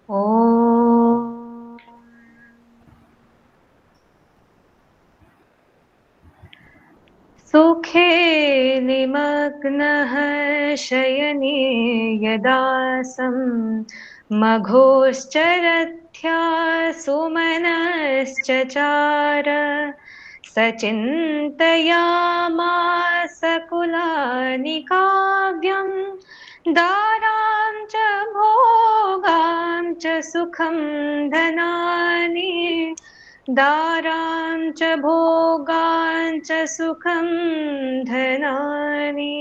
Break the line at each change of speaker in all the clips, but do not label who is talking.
ॐ सुखे निमग्नः शयने यदासं मघोश्चरत्यासु मनश्चचार सचिन्तयामास कुलानि काव्यम् दारां च भोगां च सुखं धनानि दारां च भोगां च सुखं धनानि.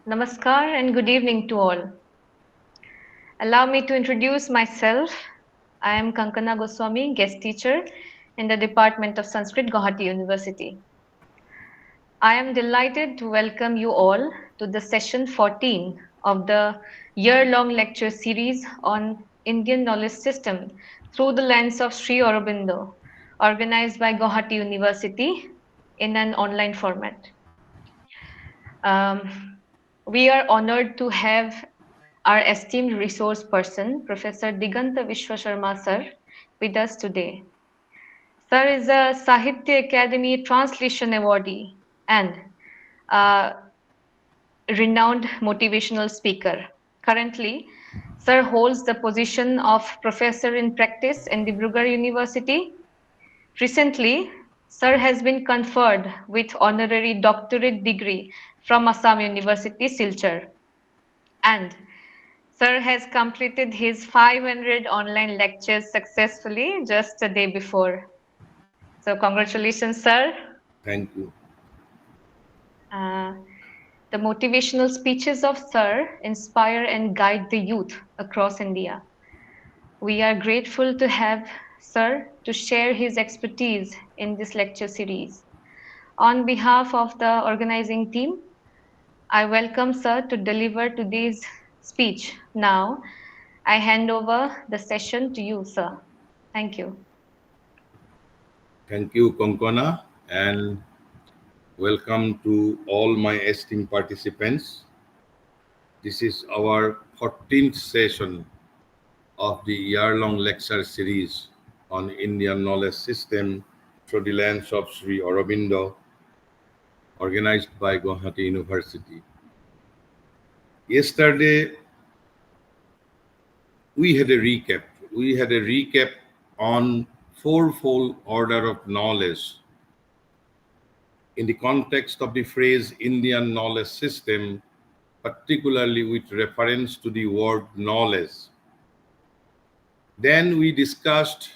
Namaskar and good evening to all. Allow me to introduce myself. I am Kankana Goswami, guest teacher in the Department of Sanskrit, Gauhati University. I am delighted to welcome you all to the session 14 of the year-long lecture series on Indian knowledge system through the lens of Sri Aurobindo, organized by Gauhati University in an online format. We are honored to have our esteemed resource person, Professor Diganta Biswa Sarma sir, with us today. Sir is a Sahitya Academy Translation Awardee and a renowned motivational speaker. Currently, Sir holds the position of Professor in Practice in Dibrugarh University. Recently, Sir has been conferred with honorary doctorate degree from Assam University, Silchar. And Sir has completed his 500 online lectures successfully just a day before. So congratulations, Sir.
Thank you.
The motivational speeches of Sir inspire and guide the youth across India. We are grateful to have Sir to share his expertise in this lecture series. On behalf of the organizing team, I welcome Sir to deliver today's speech. Now, I hand over the session to you, Sir. Thank you.
Thank you, Konkona, and welcome to all my esteemed participants. This is our 14th session of the year-long lecture series on Indian knowledge system through the lens of Sri Aurobindo, organized by Gauhati University. Yesterday, we had a recap. We had a recap on fourfold order of knowledge in the context of the phrase Indian knowledge system, particularly with reference to the word knowledge. Then we discussed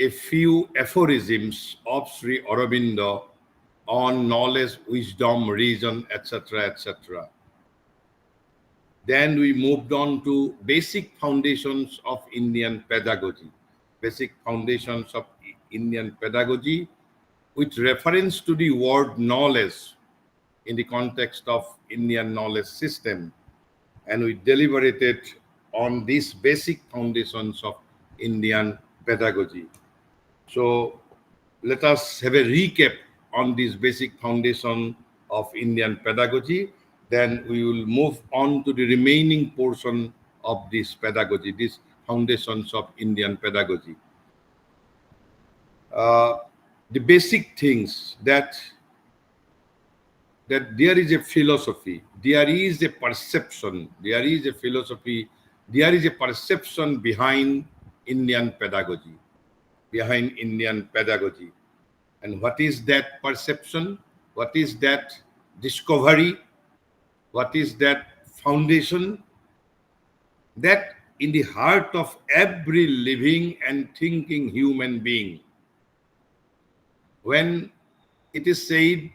a few aphorisms of Sri Aurobindo on knowledge, wisdom, reason, etc., etc. Then we moved on to basic foundations of Indian pedagogy. Basic foundations of Indian pedagogy with reference to the word knowledge in the context of Indian knowledge system. And we deliberated on these basic foundations of Indian pedagogy. So let us have a recap on this basic foundation of Indian pedagogy. Then we will move on to the remaining portion of this pedagogy, these foundations of Indian pedagogy. The basic things that there is a philosophy, there is a perception, there is a philosophy, there is a perception behind Indian pedagogy, And what is that perception? What is that discovery? What is that foundation? That in the heart of every living and thinking human being, when it is said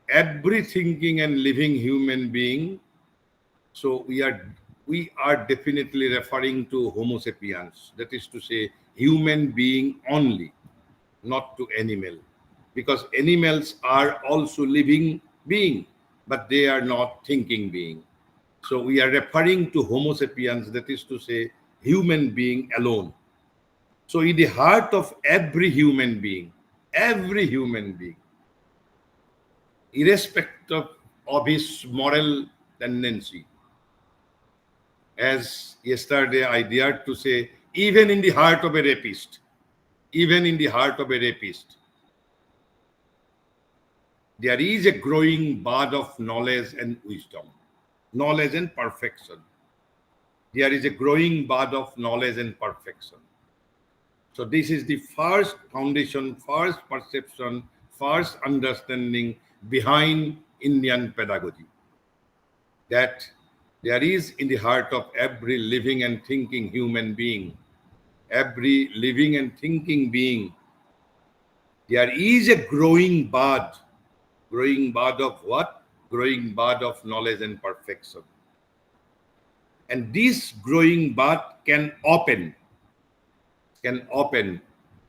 every thinking and living human being, so we are definitely referring to Homo sapiens, that is to say human being only, not to animal, because animals are also living being, but they are not thinking being. So we are referring to Homo sapiens, that is to say human being alone. So in the heart of every human being, irrespective of his moral tendency, as yesterday I dared to say, even in the heart of a rapist, even in the heart of a rapist, there is a growing bud of knowledge and wisdom, knowledge and perfection. There is a growing bud of knowledge and perfection. So this is the first foundation, first perception, first understanding behind Indian pedagogy, that there is in the heart of every living and thinking human being, every living and thinking being, there is a growing bud of what? Growing bud of knowledge and perfection. And this growing bud can open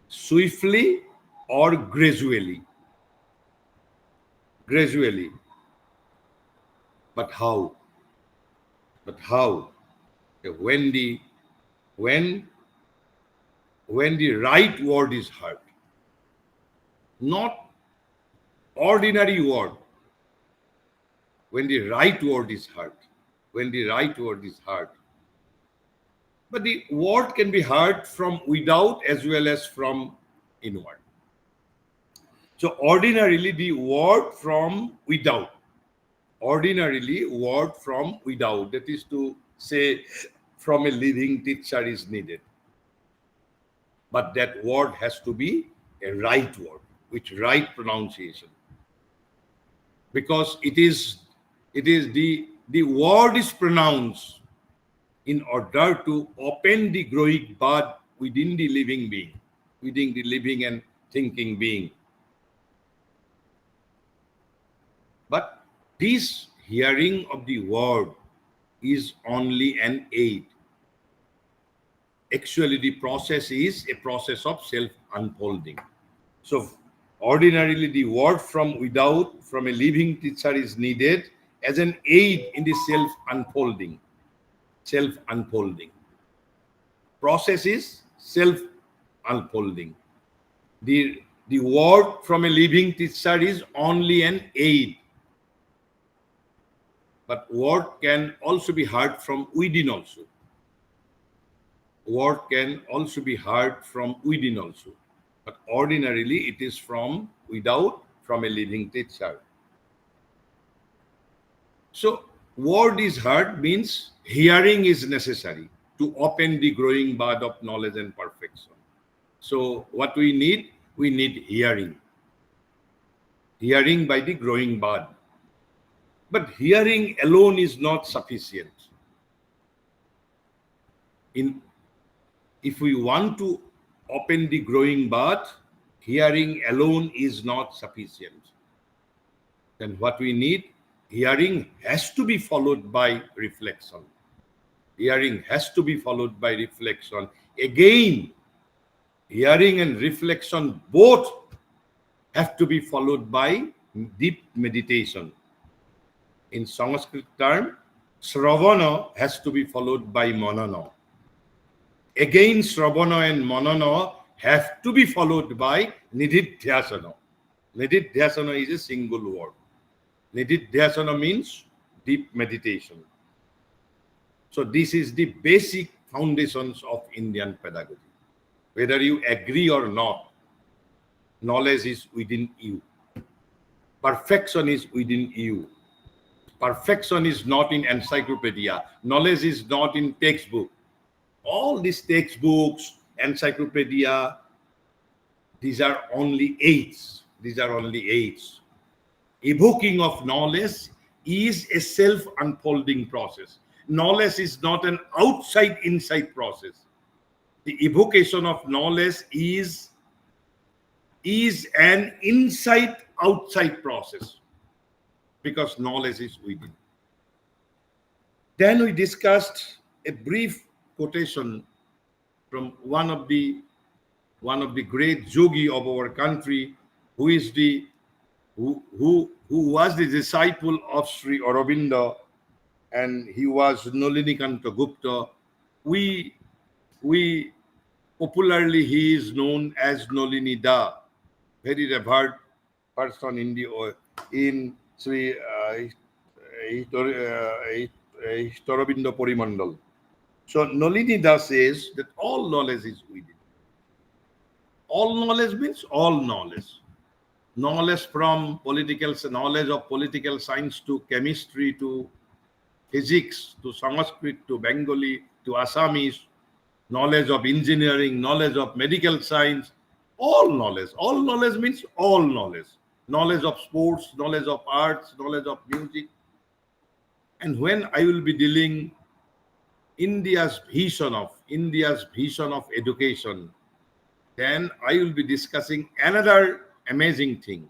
swiftly or gradually. But how? When the when the right word is heard, not ordinary word. When the right word is heard, but the word can be heard from without as well as from inward. So ordinarily the word from without, that is to say, from a living teacher is needed. But that word has to be a right word, with right pronunciation. Because it is the word is pronounced in order to open the growing bud within the living being, within the living and thinking being. But this hearing of the word is only an aid. Actually, the process is a process of self-unfolding. So, ordinarily, the word from without, from a living teacher is needed as an aid in the self-unfolding. Process is self-unfolding. The word from a living teacher is only an aid. But word can also be heard from within also. But ordinarily it is from without, from a living teacher. So word is heard means hearing is necessary to open the growing bud of knowledge and perfection. So what we need hearing. Hearing by the growing bud. But hearing alone is not sufficient. If we want to open the growing bud, hearing alone is not sufficient. Then what we need? Hearing has to be followed by reflection. Again, hearing and reflection both have to be followed by deep meditation. In Sanskrit term, Sravana has to be followed by Manana. Again, Sravana and Manana have to be followed by Nididhyasana. Nididhyasana is a single word. Nididhyasana means deep meditation. So this is the basic foundations of Indian pedagogy. Whether you agree or not, knowledge is within you. Perfection is within you. Perfection is not in encyclopedia. Knowledge is not in textbook. All these textbooks, encyclopedia, these are only aids. Evoking of knowledge is a self-unfolding process. Knowledge is not an outside-inside process. The evocation of knowledge is an inside-outside process, because knowledge is within. Then we discussed a brief quotation from one of the great yogi of our country, who was the disciple of Sri Aurobindo, and he was Nalinikanta Gupta. We Popularly, he is known as Nolini Da, very revered person in in Sri Aurobindo Porimandal. So Nolini Da says that all knowledge is within. All knowledge means all knowledge. Knowledge from knowledge of political science to chemistry to physics to Sanskrit to Bengali to Assamese, knowledge of engineering, knowledge of medical science, all knowledge. All knowledge means all knowledge. Knowledge of sports, knowledge of arts, knowledge of music. And when I will be dealing India's vision of education, then I will be discussing another amazing thing.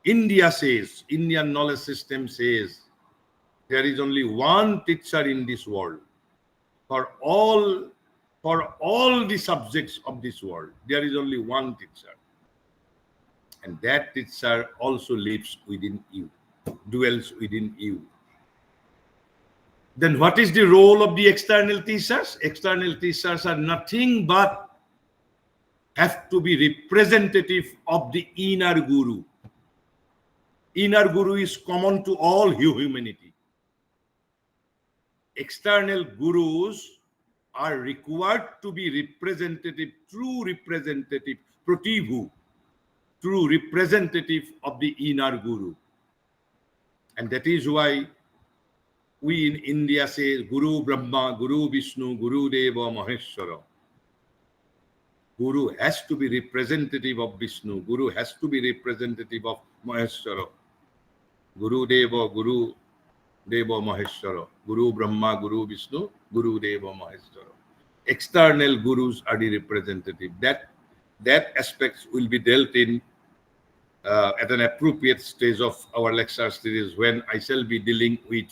Indian knowledge system says, there is only one teacher in this world for all the subjects of this world. There is only one teacher, and that teacher also lives within you, dwells within you. Then what is the role of the external teachers? External teachers are nothing but have to be representative of the inner guru. Inner guru is common to all humanity. External gurus are required to be representative, true representative, pratibhu, true representative of the inner guru. And that is why we in India say Guru Brahma, Guru Vishnu, Guru Deva Maheshwara. Guru has to be representative of Vishnu. Guru has to be representative of Maheshwara. Guru Deva Maheshwara. Guru Brahma, Guru Vishnu, Guru Deva Maheshwara. External gurus are the representative. That aspects will be dealt in at an appropriate stage of our lecture series when I shall be dealing with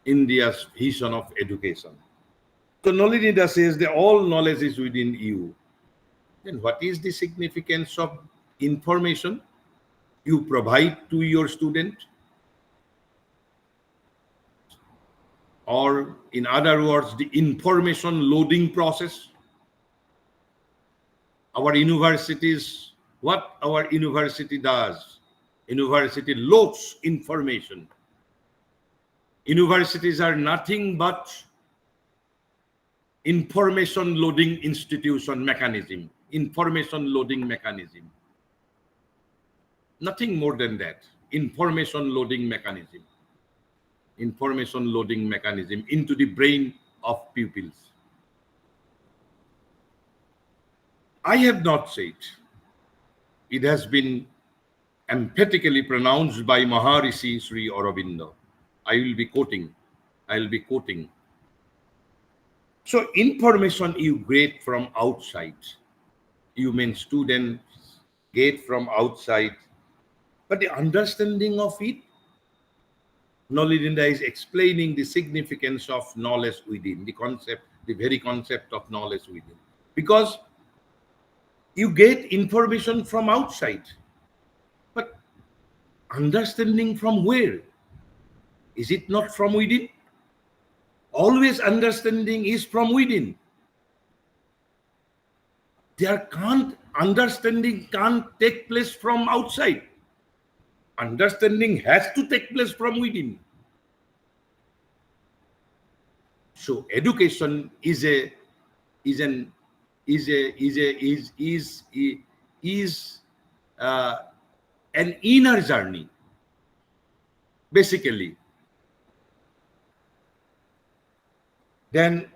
India's vision of education. So Nolinida says that all knowledge is within you. Then what is the significance of information you provide to your student? Or in other words, the information loading process. Our universities, what our university does, university loads information. Universities are nothing but information loading institution mechanism, information loading mechanism. Nothing more than that. Information loading mechanism. Information loading mechanism into the brain of pupils. I have not said. It has been emphatically pronounced by Maharishi Sri Aurobindo. I will be quoting. So information you get from outside. You mean students get from outside. But the understanding of it, Nolinda is explaining the significance of knowledge within, the very concept of knowledge within. Because you get information from outside, but understanding from where? Is it not from within? Always understanding is from within. Understanding can't take place from outside. Understanding has to take place from within. So education is an inner journey, basically. Then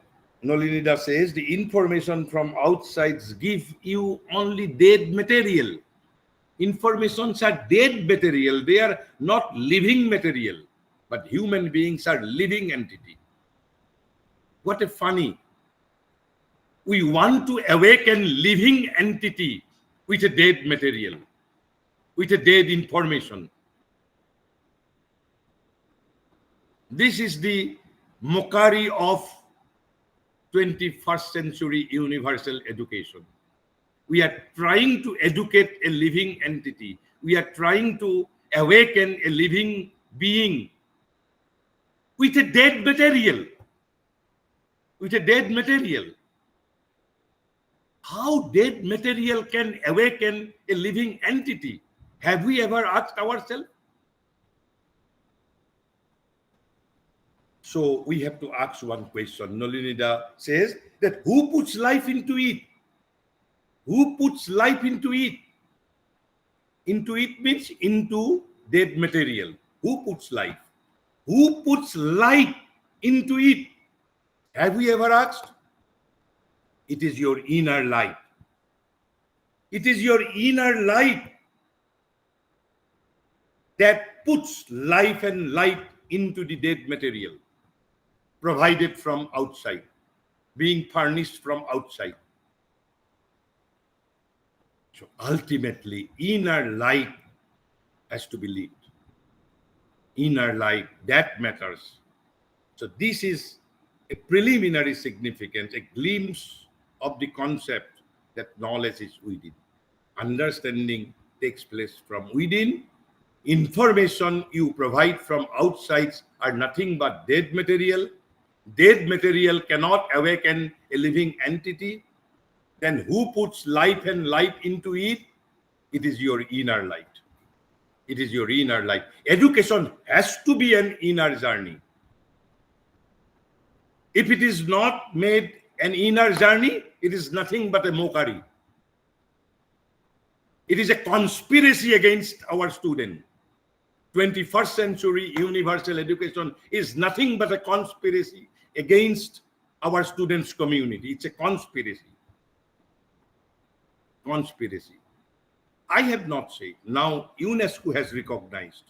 Nolinida says the information from outside give you only dead material. Informations are dead material. They are not living material. But human beings are living entity. What a funny. We want to awaken living entity with a dead material, with a dead information. This is the mockery of 21st century universal education. We are trying to educate a living entity. We are trying to awaken a living being with a dead material. with a dead material. How dead material can awaken a living entity? Have we ever asked ourselves? So we have to ask one question. Nolinida says that who puts life into it? Who puts life into it? Into it means into dead material. Who puts life? Who puts light into it? Have we ever asked? It is your inner light. It is your inner light that puts life and light into the dead material, provided from outside, being furnished from outside. So ultimately, inner light has to be lit. Inner light, that matters. So this is a preliminary significance, a glimpse of the concept that knowledge is within. Understanding takes place from within. Information you provide from outside are nothing but dead material. Dead material cannot awaken a living entity. Then who puts life and light into it? It is your inner light. It is your inner light. Education has to be an inner journey. If it is not made an inner journey, it is nothing but a mockery. It is a conspiracy against our student. 21st century universal education is nothing but a conspiracy against our students' community. It's a conspiracy. Conspiracy. I have not said. Now UNESCO has recognized.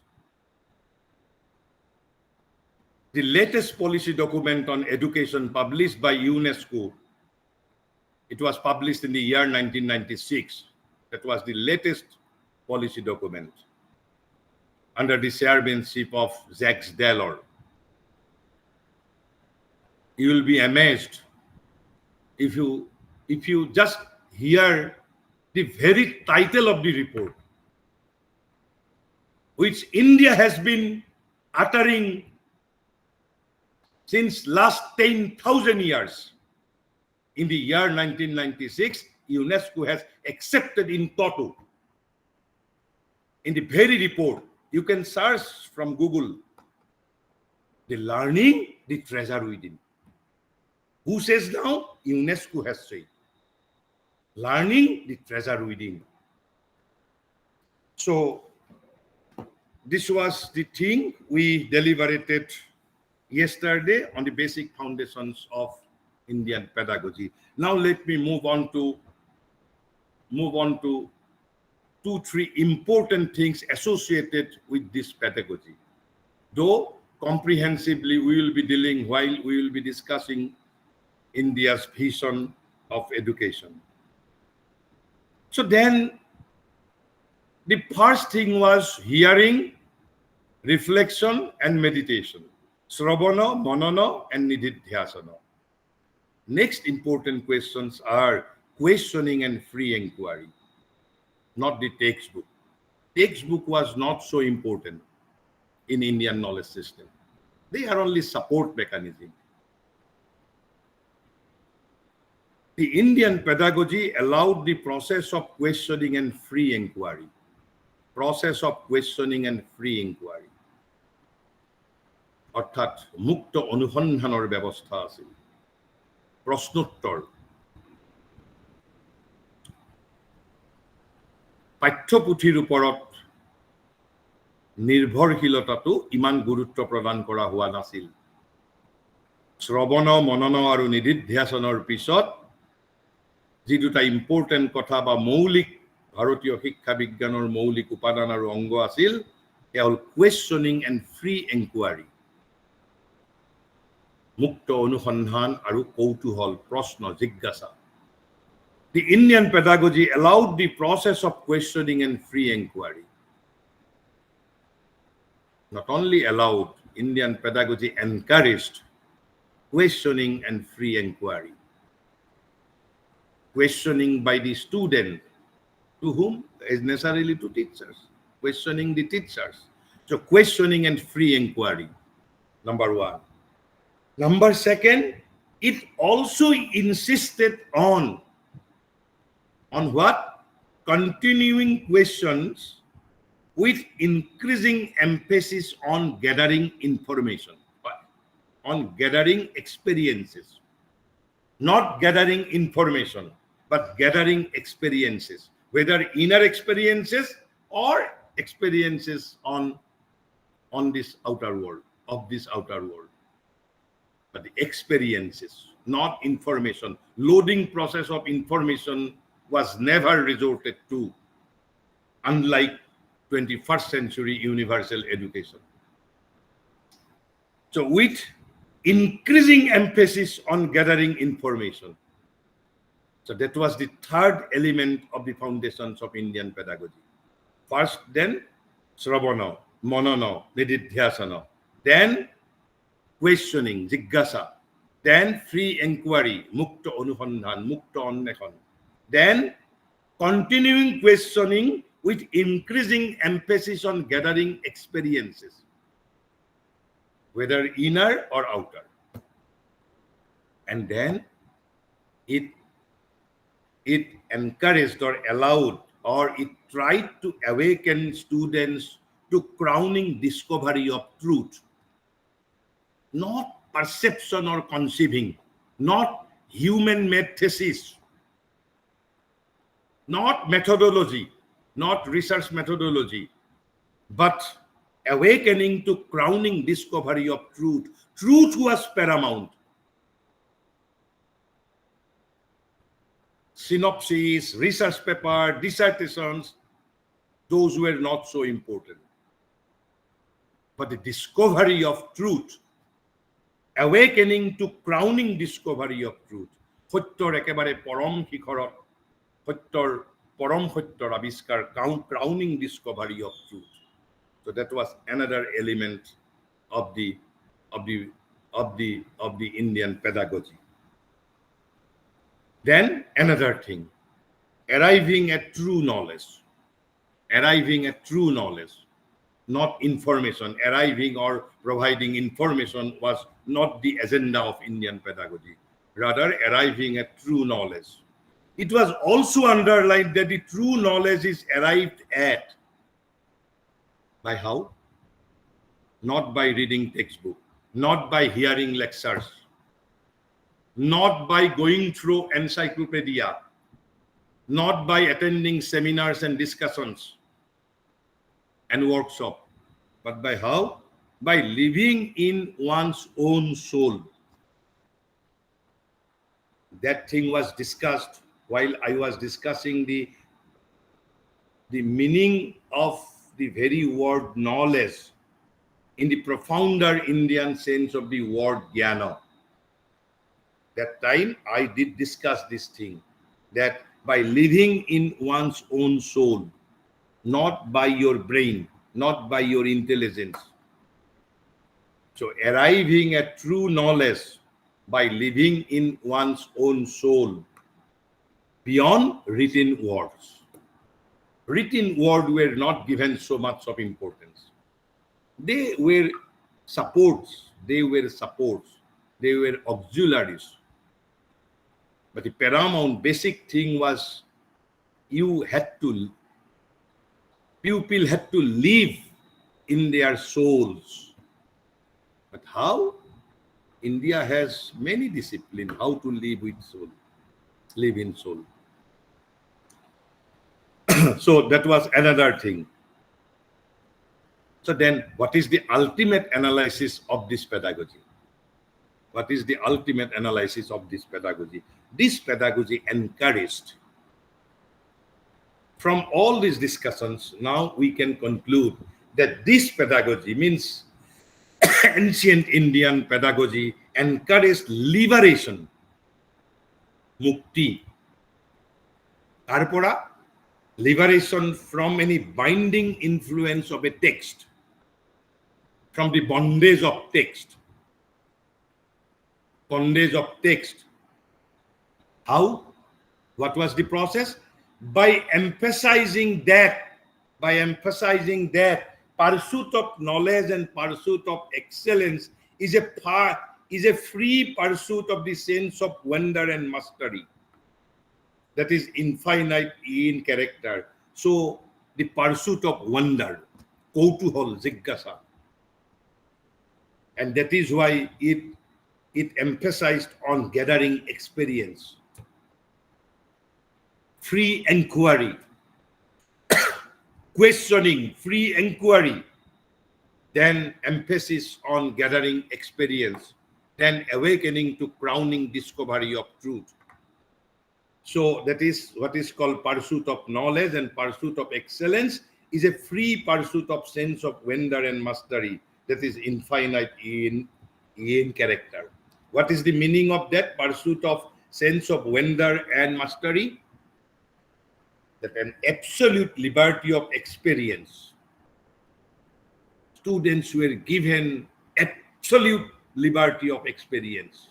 The latest policy document on education published by UNESCO, it was published in the year 1996. That was the latest policy document under the chairmanship of Jacques Delors. You will be amazed if you just hear the very title of the report, which India has been uttering since last 10,000 years. In the year 1996, UNESCO has accepted in toto. In the very report, you can search from Google, the learning, the treasure within. Who says now? UNESCO has said. Learning, the treasure within. So, this was the thing we deliberated yesterday on the basic foundations of Indian pedagogy. Now let me move on to 2-3 important things associated with this pedagogy. Though comprehensively we will be dealing while we will be discussing India's vision of education. So then the first thing was hearing, reflection and meditation. Sravana, Manana and Nididhyasana. Next important questions are questioning and free inquiry, not the textbook. Textbook was not so important in Indian knowledge system. They are only support mechanism. The Indian pedagogy allowed the process of questioning and free inquiry. Process of questioning and free inquiry. অর্থাৎ মুক্ত অনুসন্ধানৰ ব্যৱস্থা আছিল প্ৰশ্নোত্তৰ পাঠ্যপুথিৰ ওপৰত নিৰ্ভৰশীলতাটো ইমান গুৰুত্ব প্ৰদান কৰা হোৱা নাছিল শ্ৰৱণ মনন আৰু নিদিধ্যাসনৰ পিছত যি দুটা ইম্পৰ্টেন্ট কথা বা মৌলিক ভাৰতীয় শিক্ষা বিজ্ঞানৰ মৌলিক উপাদান আৰু অংগ আছিল সেয়া হ'ল কুৱেশ্যনিং এণ্ড ফ্ৰী এনকুৱাৰী মুক্ত অনুসন্ধান আৰু কৌতূহল প্ৰশ্ন জিজ্ঞাসা The Indian pedagogy allowed the process of questioning and free inquiry. Not only allowed, Indian pedagogy encouraged questioning and free inquiry. Questioning by the student, to whom is necessarily to teachers. Questioning the teachers. So questioning and free inquiry, number one. Number second, It also insisted on what? Continuing questions with increasing emphasis on gathering information, on gathering experiences, not gathering information, but gathering experiences, whether inner experiences or experiences on this outer world, of this outer world. But the experiences, not information. Loading process of information was never resorted to, unlike 21st century universal education. So with increasing emphasis on gathering information. So that was the third element of the foundations of Indian pedagogy. First, then Sravana, Manana, Nididhyasana. Then questioning, Jigyasa. Then free inquiry, Mukta Anubandhan, Mukta Annekhan. Then continuing questioning with increasing emphasis on gathering experiences, whether inner or outer. And then it encouraged or allowed, or it tried to awaken students to crowning discovery of truth, not perception or conceiving, not human-made thesis, not methodology, not research methodology, but awakening to crowning discovery of truth. Truth was paramount. Synopses, research paper, dissertations, those were not so important. But the discovery of truth, awakening to crowning discovery of truth, সত্যৰ একেবাৰে পৰম শিখৰত, সত্যৰ পৰম সত্যৰ আবিষ্কাৰ, crowning discovery of truth. So that was another element of the Indian pedagogy. Then another thing, arriving at true knowledge, not information. Arriving or providing information was not the agenda of Indian pedagogy. Rather, arriving at true knowledge. It was also underlined that the true knowledge is arrived at by how? Not by reading textbook, not by hearing lectures, not by going through encyclopedia, not by attending seminars and discussions and workshop, but by how? By living in one's own soul. That thing was discussed while I was discussing the meaning of the very word knowledge in the profounder Indian sense of the word jnana. That time I did discuss this thing, that by living in one's own soul, not by your brain, not by your intelligence. So arriving at true knowledge by living in one's own soul beyond written words. Written words were not given so much of importance. They were supports, they were auxiliaries. But the paramount basic thing was pupil had to live in their souls. But how? India has many disciplines how to live with soul, live in soul. So that was another thing. So then what is the ultimate analysis of this pedagogy? What is the ultimate analysis of this pedagogy? This pedagogy encouraged. From all these discussions, now we can conclude that this pedagogy means ancient Indian pedagogy encouraged liberation, mukti. Tarpora, liberation from any binding influence of a text, from the bondage of text. Bondage of text. How? What was the process? By emphasizing that pursuit of knowledge and pursuit of excellence is a is a free pursuit of the sense of wonder and mastery that is infinite in character. So the pursuit of wonder, কৌতূহল, জিজ্ঞাসা, and that is why it emphasized on gathering experience, free inquiry, questioning, free inquiry, then emphasis on gathering experience, then awakening to crowning discovery of truth. So that is what is called pursuit of knowledge, and pursuit of excellence is a free pursuit of sense of wonder and mastery that is infinite in character. What is the meaning of that pursuit of sense of wonder and mastery? That an absolute liberty of experience. Students were given absolute liberty of experience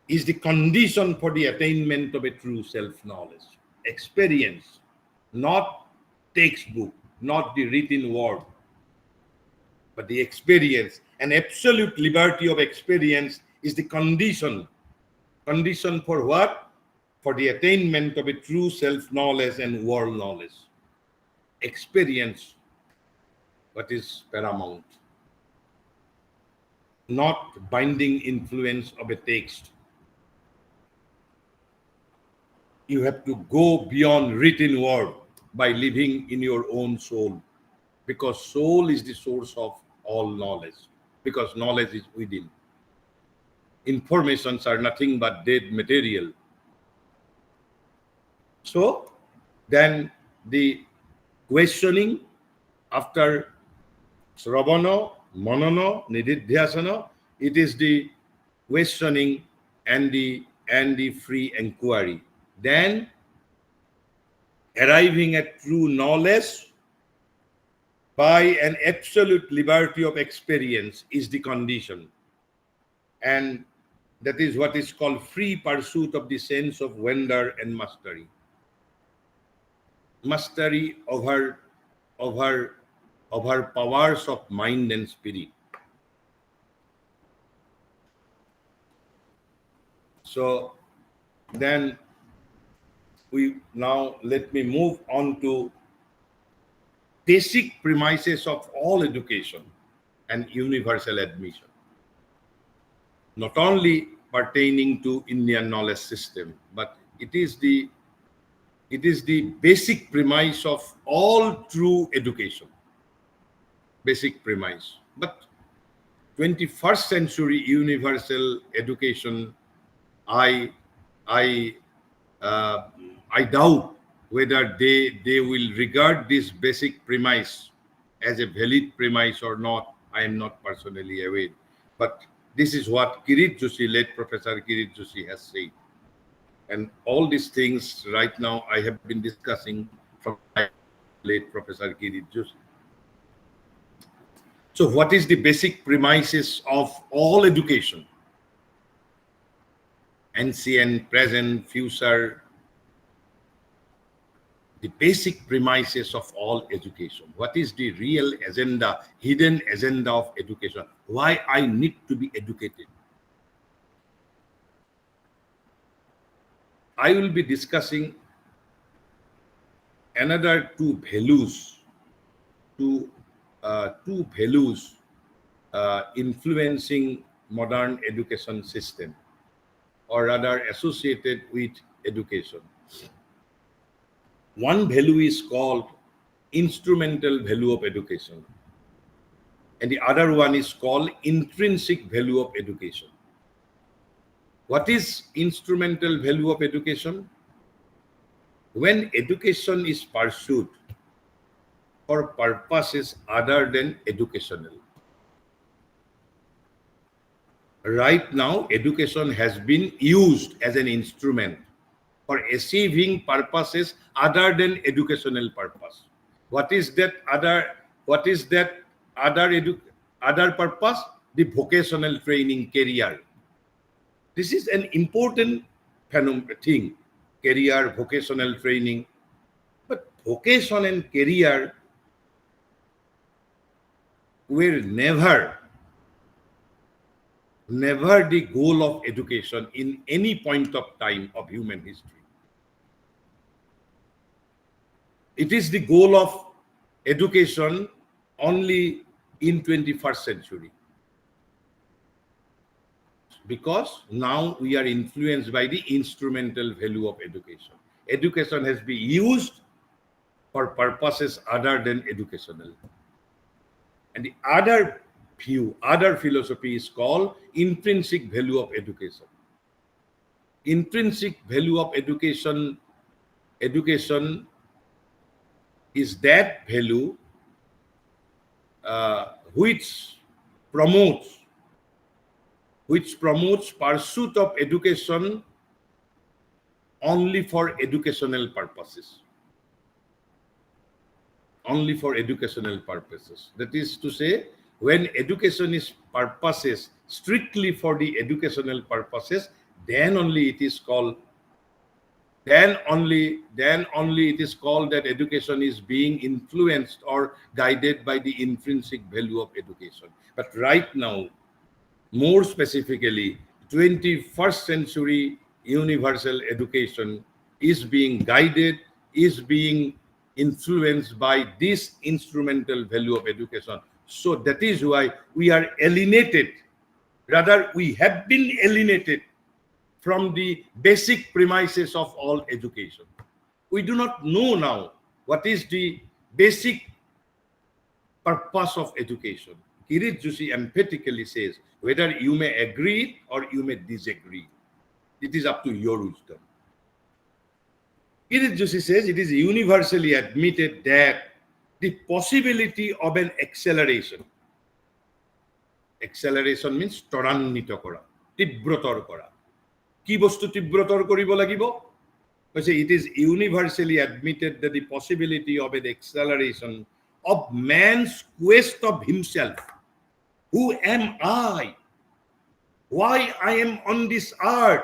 is the condition for the attainment of a true self-knowledge. Experience, not textbook, not the written word, but the experience. An absolute liberty of experience is the condition. Condition for what? For the attainment of a true self-knowledge and world knowledge. Experience, what is paramount? Not binding influence of a text. You have to go beyond written word by living in your own soul, because soul is the source of all knowledge, because knowledge is within. Informations are nothing but dead material. So then the questioning after Sravana, Manana, Nididhyasana, it is the questioning and the free inquiry. Then arriving at true knowledge by an absolute liberty of experience is the condition. And that is what is called free pursuit of the sense of wonder and mastery. Mastery over powers of mind and spirit. So then let me move on to basic premises of all education and universal admission. Not only pertaining to Indian knowledge system, but it is the basic premise of all true education. Basic premise. But 21st century universal education, I doubt whether they will regard this basic premise as a valid premise or not. I am not personally aware. But this is what Kirit Joshi, late Professor Kirit Joshi, has said. And all these things right now I have been discussing from late Professor Kirit Joshi. So what is the basic premises of all education? Ancient, present, future. The basic premises of all education. What is the real agenda, hidden agenda of education? Why I need to be educated? I will be discussing another two values influencing modern education system, or rather associated with education. One value is called instrumental value of education, and the other one is called intrinsic value of education. What is instrumental value of education? When education is pursued for purposes other than educational. Right now, education has been used as an instrument for achieving purposes other than educational purpose. What is that other purpose? The vocational training, career. This is an important thing, career, vocational training. But vocation and career were never never the goal of education in any point of time of human history. It is the goal of education only in 21st century. Because now we are influenced by the instrumental value of education. Education has been used for purposes other than educational. And the other view, other philosophy is called intrinsic value of education. Intrinsic value of education is that value which promotes pursuit of education only for educational purposes. Only for educational purposes. That is to say, when education is purposes strictly for the educational purposes, then only it is called that education is being influenced or guided by the intrinsic value of education. But right now, more specifically, 21st century universal education is being guided, is being influenced by this instrumental value of education. So that is why we are alienated. Rather, we have been alienated from the basic premises of all education. We do not know now what is the basic purpose of education. Kirit Joshi emphatically says, whether you may agree or you may disagree, it is up to your wisdom. Kirit Joshi says it is universally admitted that the possibility of an acceleration means ত্বৰান্বিত কৰা, তীব্ৰতৰ কৰা. কি বস্তু তীব্ৰতৰ কৰিব লাগিব? It is universally admitted that the possibility of an acceleration of man's quest of himself. Who am I? Why I am on this earth?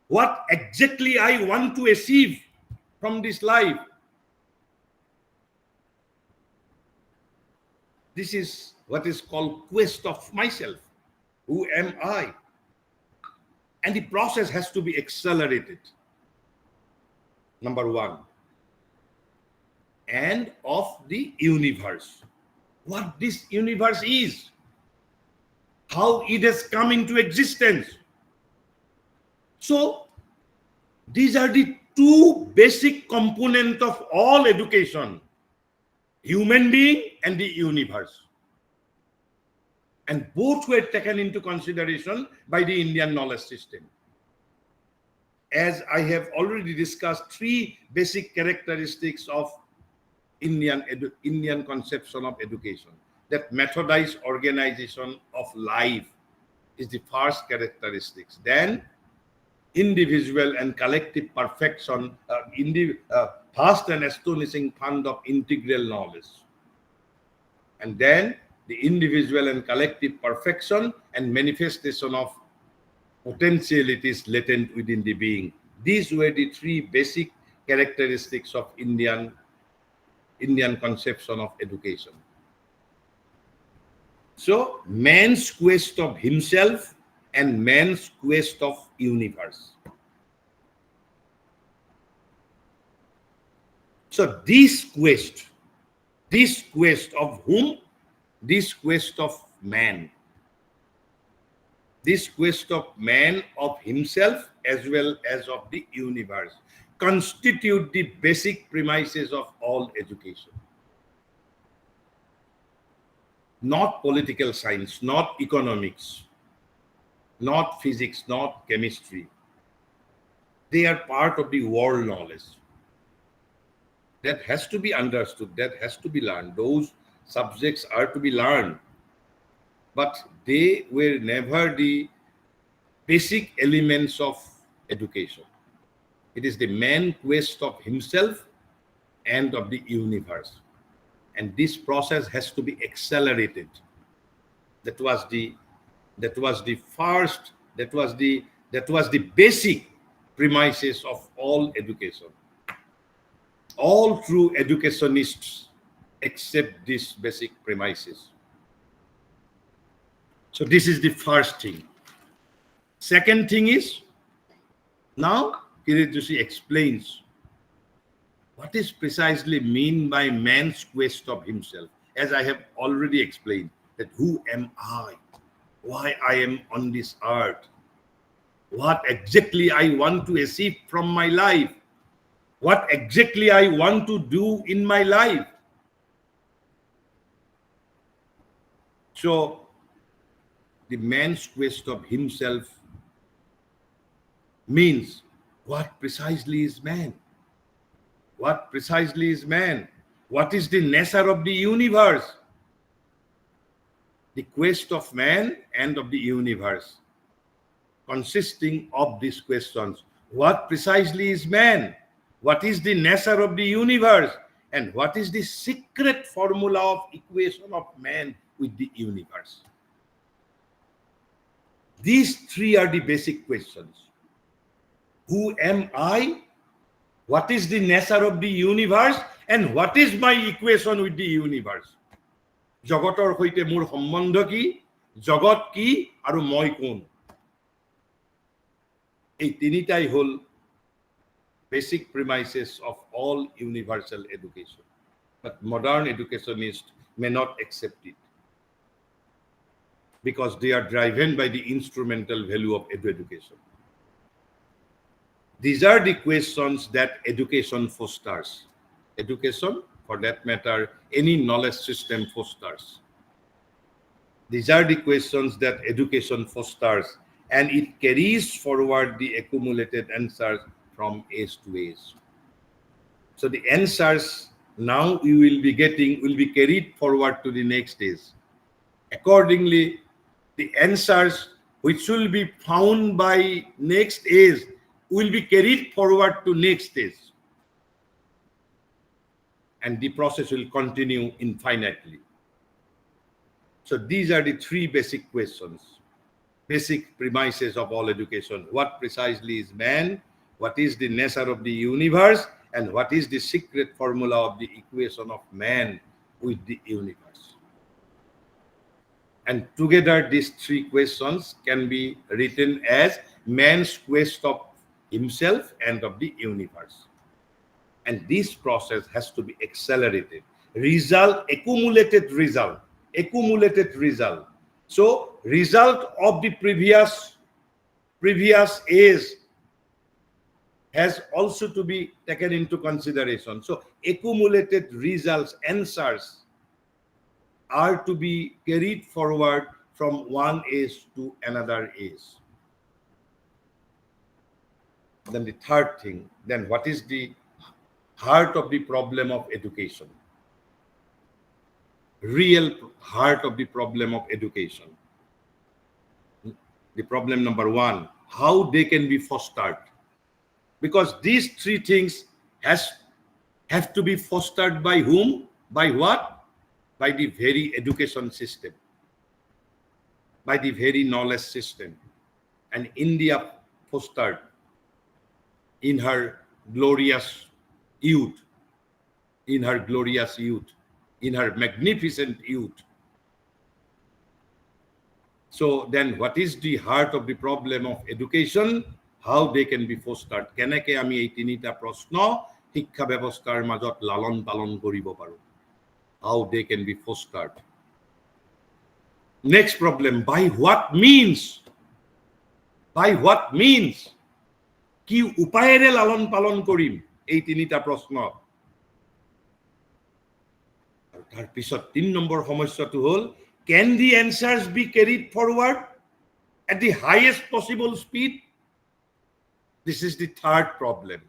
What exactly I want to achieve from this life? This is what is called quest of myself. Who am I? And the process has to be accelerated. Number one. And of the universe. What this universe is. How it has come into existence. So, these are the two basic components of all education. Human being and the universe. And both were taken into consideration by the Indian knowledge system. As I have already discussed, three basic characteristics of Indian conception of education. That methodized organization of life is the first characteristics. Then individual and collective perfection, vast and astonishing fund of integral knowledge. And then the individual and collective perfection and manifestation of potentialities latent within the being. These were the three basic characteristics of Indian conception of education. So, man's quest of himself and man's quest of universe. So, this quest of whom? This quest of man. This quest of man of himself as well as of the universe constitute the basic premises of all education. Not political science, not economics, not physics, not chemistry. They are part of the world knowledge. That has to be understood, that has to be learned. Those subjects are to be learned. But they were never the basic elements of education. It is the man quest of himself and of the universe. And this process has to be accelerated. That was the basic premises of all education. All true educationists accept these basic premises. So this is the first thing. Second thing is, now Kirit Joshi explains what is precisely mean by man's quest of himself. As I have already explained, that who am I? Why I am on this earth? What exactly I want to achieve from my life? What exactly I want to do in my life? So, the man's quest of himself means what precisely is man? What precisely is man? What is the nature of the universe? The quest of man and of the universe, consisting of these questions. What precisely is man? What is the nature of the universe? And what is the secret formula of equation of man with the universe? These three are the basic questions. Who am I? What is the nature of the universe? And what is my equation with the universe? জগতৰ সৈতে মোৰ সম্বন্ধ কি, জগত কি, আৰু মই কোন? এই তিনিটাই হল basic premises of all universal education. But modern educationists may not accept it because they are driven by the instrumental value of education. These are the questions that education fosters. Education, for that matter, any knowledge system fosters. These are the questions that education fosters, and it carries forward the accumulated answers from age to age. So the answers now you will be getting will be carried forward to the next age. Accordingly, the answers which will be found by next age will be carried forward to next age. And the process will continue infinitely. So these are the three basic questions, basic premises of all education. What precisely is man? What is the nature of the universe? And what is the secret formula of the equation of man with the universe? And together these three questions can be written as man's quest of himself and of the universe. And this process has to be accelerated. Accumulated result. So result of the previous age has also to be taken into consideration. So accumulated results, answers are to be carried forward from one age to another age. Then the third thing, then what is the heart of the problem of education? Real heart of the problem of education. The problem number one, how they can be fostered. Because these three things have to be fostered by whom? By what? By the very education system, by the very knowledge system. And India fostered in her glorious youth, in her magnificent youth. So then what is the heart of the problem of education? How they can be fostered? Keneke ami ei tinita proshno শিক্ষা ব্যৱস্থাৰ মাজত লালন পালন কৰিব পাৰো? How they can be fostered? Next problem, by what means? By what means? কি উপায়েৰে লালন পালন কৰিম এই তিনিটা প্ৰশ্ন? আৰু তাৰ পিছত 3 নম্বৰ সমস্যাটো হ'ল, can the answers be carried forward at the highest possible speed? This is the third problem,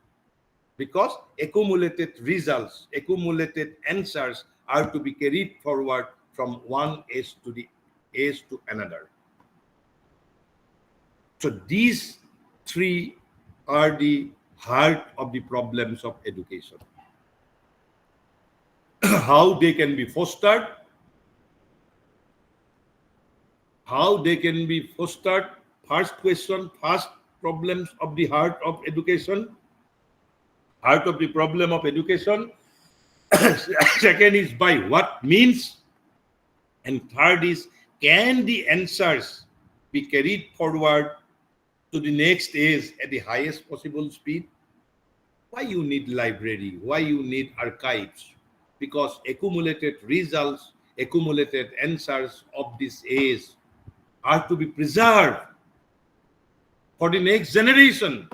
because accumulated results, accumulated answers are to be carried forward from one age to the age to another. So these three are the heart of the problems of education. How they can be fostered? How they can be fostered? First question, first problems of the heart of education, heart of the problem of education. Second is by what means, and third is can the answers be carried forward to the next age at the highest possible speed. Why you need library? Why you need archives? Because accumulated results, accumulated answers of this age are to be preserved for the next generation.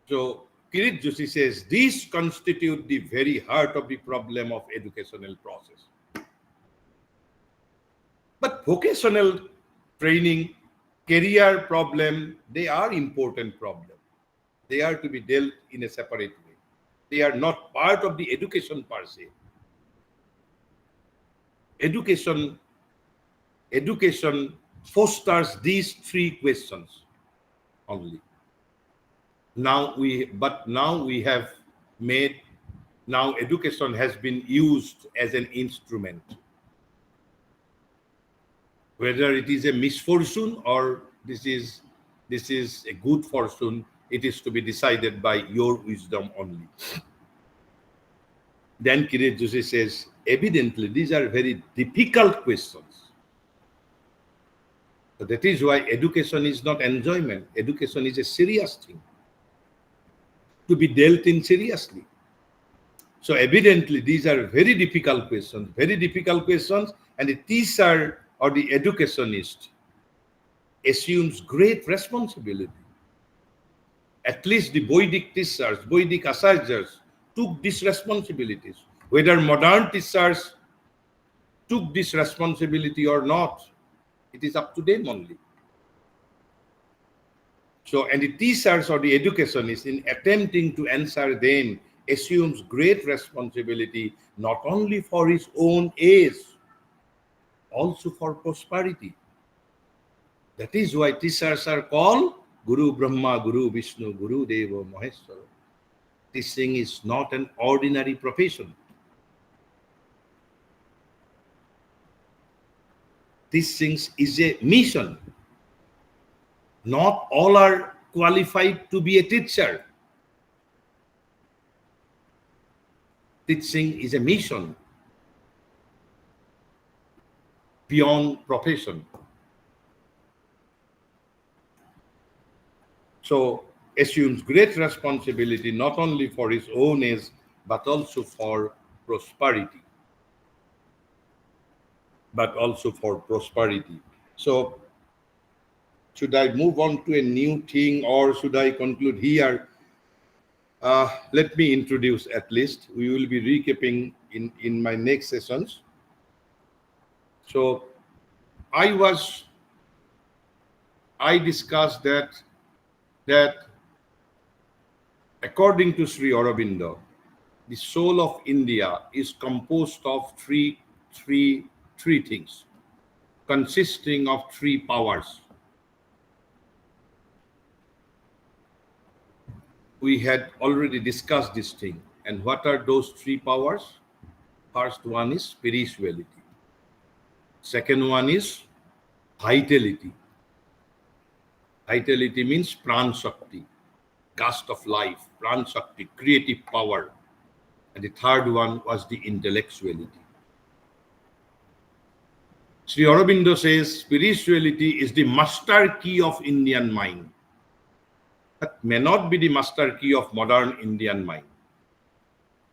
So Kirit Joshi says these constitute the very heart of the problem of educational process. But vocational training, career problem, they are important problems. They are to be dealt in a separate way. They are not part of the education per se. Education fosters these three questions only. Now education has been used as an instrument. Whether it is a misfortune or this is a good fortune, it is to be decided by your wisdom only. Then Kirit Joshi says, evidently these are very difficult questions. So that is why education is not enjoyment. Education is a serious thing to be dealt in seriously. So evidently these are very difficult questions, and the teacher or the educationist assumes great responsibility. At least the Vedic teachers, Vedic acharyas took these responsibilities. Whether modern teachers took this responsibility or not, it is up to them only. So, and the teachers or the educationists, in attempting to answer them, assumes great responsibility not only for his own age, also for prosperity. That is why teachers are called Guru Brahma, Guru Vishnu, Guru Deva Maheshwara. Teaching is not an ordinary profession. Teaching is a mission. Not all are qualified to be a teacher. Teaching is a mission beyond profession. So assumes great responsibility not only for his own age, but also for prosperity. So should I move on to a new thing or should I conclude here? Let me introduce at least. We will be recapping in my next sessions. So I discussed that according to Sri Aurobindo, the soul of India is composed of three things, consisting of three powers. We had already discussed this thing. And what are those three powers? First one is spirituality. Second one is vitality. Vitality means pran shakti, gust of life, pran shakti, creative power. And the third one was the intellectuality. Sri Aurobindo says spirituality is the master key of Indian mind. That may not be the master key of modern Indian mind.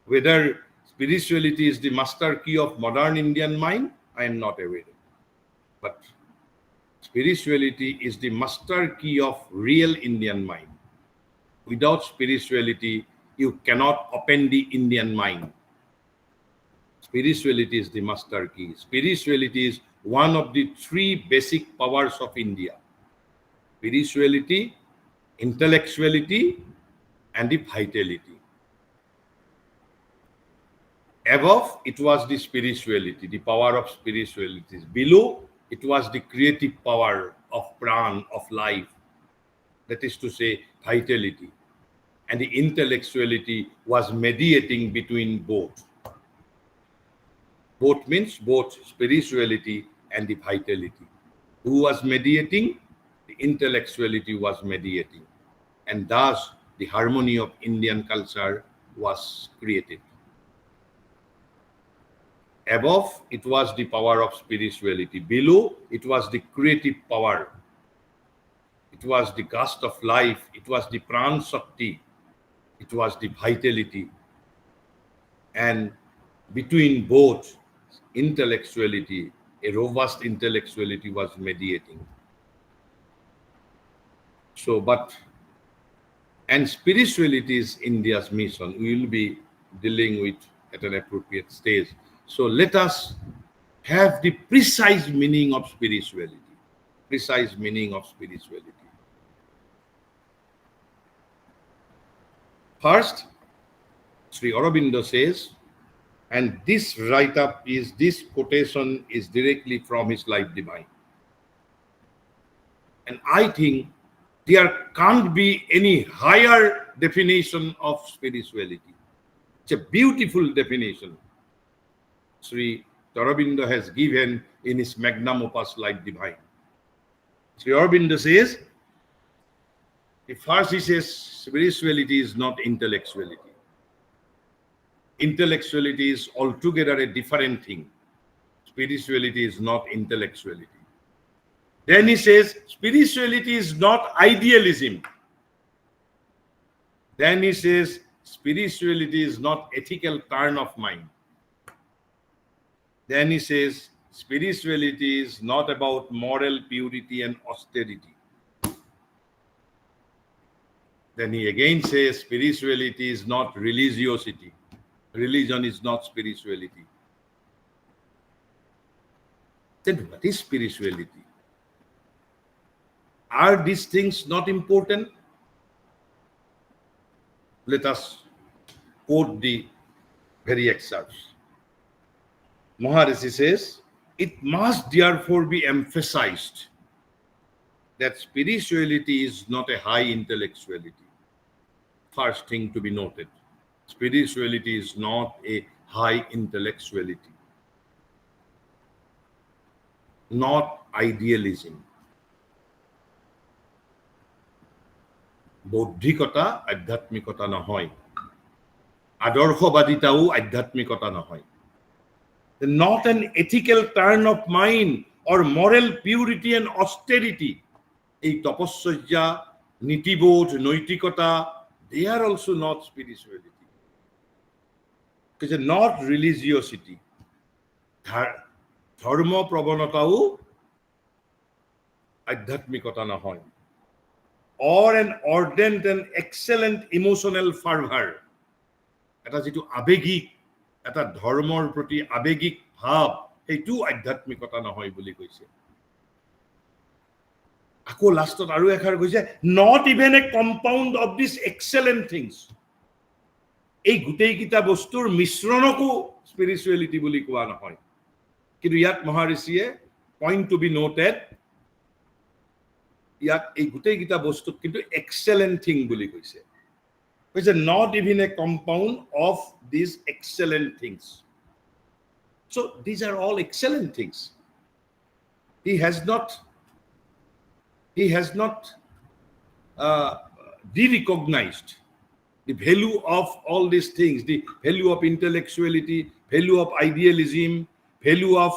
Whether spirituality is the master key of modern Indian mind, I am not aware. But spirituality is the master key of real Indian mind. Without spirituality, you cannot open the Indian mind. Spirituality is the master key. Spirituality is one of the three basic powers of India. Spirituality, intellectuality, and the vitality. Above, it was the spirituality, the power of spirituality. Below, it was the creative power of pran, of life. That is to say, vitality. And the intellectuality was mediating between both. Both means both spirituality and the vitality. Who was mediating? The intellectuality was mediating. And thus, the harmony of Indian culture was created. Above, it was the power of spirituality. Below, it was the creative power it was the gust of life, it was the pran shakti, it was the vitality. And between both, intellectuality, a robust intellectuality was mediating. So, and spirituality is India's mission. We will be dealing with at an appropriate stage. So let us have the precise meaning of spirituality. Precise meaning of spirituality. First, Sri Aurobindo says, and this write-up is, this quotation is directly from his Life Divine. And I think there can't be any higher definition of spirituality. It's a beautiful definition Sri Aurobindo has given in his magnum opus Life Divine. Sri Aurobindo says, first he says, spirituality is not intellectuality. Intellectuality is altogether a different thing. Spirituality is not intellectuality. Then he says, spirituality is not idealism. Then he says, spirituality is not ethical turn of mind. Then he says, spirituality is not about moral purity and austerity. Then he again says, spirituality is not religiosity. Religion is not spirituality. Then what is spirituality? Are these things not important? Let us quote the very excerpts. Maharishi says, it must therefore be emphasized that spirituality is not a high intellectuality. First thing to be noted, spirituality is not a high intellectuality, not idealism. বৌদ্ধিকতা আধ্যাত্মিকতা নহয়, আদৰ্শবাদিতাও আধ্যাত্মিকতা নহয়. Not an ethical turn of mind or moral purity and austerity. এই তপস্যা, নীতিবোধ, নৈতিকতা, they are also not spirituality. It's not religiosity. ধৰ্ম প্ৰৱণতাও আধ্যাত্মিকতা নহয়. Or an ardent and excellent emotional fervor. এটা যেটো আবেগিক, এটা ধৰ্মৰ প্ৰতি আবেগিক ভাৱ, এইটো আধ্যাত্মিকতা নহয় বুলি কৈছে. আকৌ লাষ্টত আৰু এখাৰ কৈছে, not even a compound of these excellent things. এই গোটেইকেইটা বস্তুৰ মিশ্ৰণকো স্পিৰিচুৱেলিটি বুলি কোৱা নহয়. কিন্তু ইয়াত মহাৰিষিয়ে পইণ্ট টু বি নোটেড, ইয়াত এই গোটেইকেইটা বস্তুক কিন্তু এক্সেলেণ্ট থিং বুলি কৈছে. কৈছে not even a compound of these excellent things. So these are all excellent things. He has not de-recognized the value of all these things, the value of intellectuality, value of idealism, value of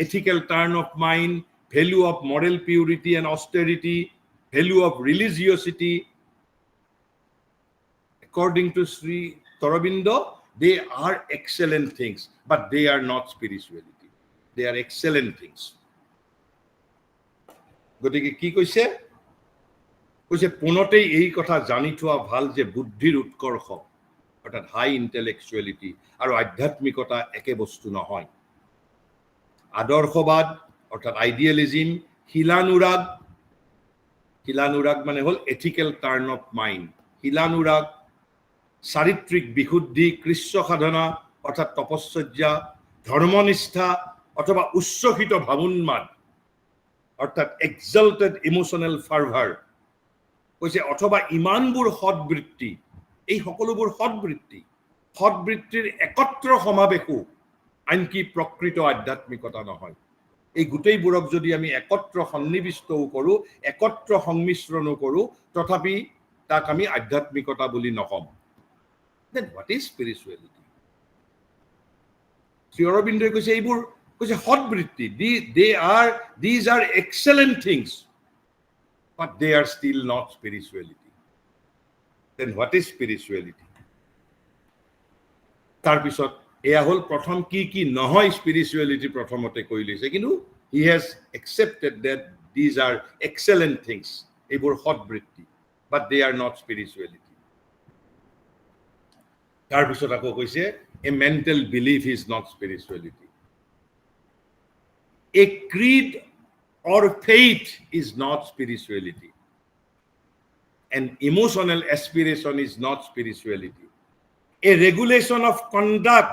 ethical turn of mind, value of moral purity and austerity, value of religiosity. According to Sri Aurobindo, they are excellent things, but they are not spirituality. They are excellent things. গতিকে কি কৈছে? কৈছে পুনতেই এই কথা জানি থোৱা ভাল যে বুদ্ধিৰ উৎকৰ্ষ অৰ্থাৎ হাই ইন্টেলেকচুৱেলিটি আৰু আধ্যাত্মিকতা একে বস্তু নহয়. আদৰ্শবাদ অৰ্থাৎ আইডিয়ালিজম, শিলানুৰাগ মানে হল এথিকেল টাৰ্ন অফ মাইণ্ড, শিলানুৰাগ, চাৰিত্ৰিক বিশুদ্ধি, কৃষ্য সাধনা অৰ্থাৎ তপস্যা, ধৰ্মনিষ্ঠা অথবা উচ্চকিত ভাবোন্মাদ অৰ্থাৎ এক্সাল্টেড ইমোশনেল ফাৰ্ভাৰ, কৈছে অথবা ইমানবোৰ সৎবৃত্তি, এই সকলোবোৰ সৎবৃত্তিৰ একত্ৰ সমাৱেশো আনকি প্ৰকৃত আধ্যাত্মিকতা নহয়. এই গোটেইবোৰক যদি আমি একত্ৰ সন্নিবিষ্টও কৰোঁ, একত্ৰ সংমিশ্ৰণো কৰোঁ, তথাপি তাক আমি আধ্যাত্মিকতা বুলি নকম. Then what is spirituality? Sri Aurobindo কৈছে এইবোৰ কৈছে সৎবৃত্তি, these are excellent things. but they are still not spirituality. Then what is spirituality? তাৰপিছত এয়া হ'ল প্ৰথম কি নহয় spirituality প্ৰথমতে কৈ লৈছে, কিন্তু he has accepted that these are excellent things, এইবোৰ সৎবৃত্তি, but they are not spirituality. তাৰপিছত আকৌ কৈছে a mental belief is not spirituality. A creed or faith is not spirituality. An emotional aspiration is not spirituality. A regulation of conduct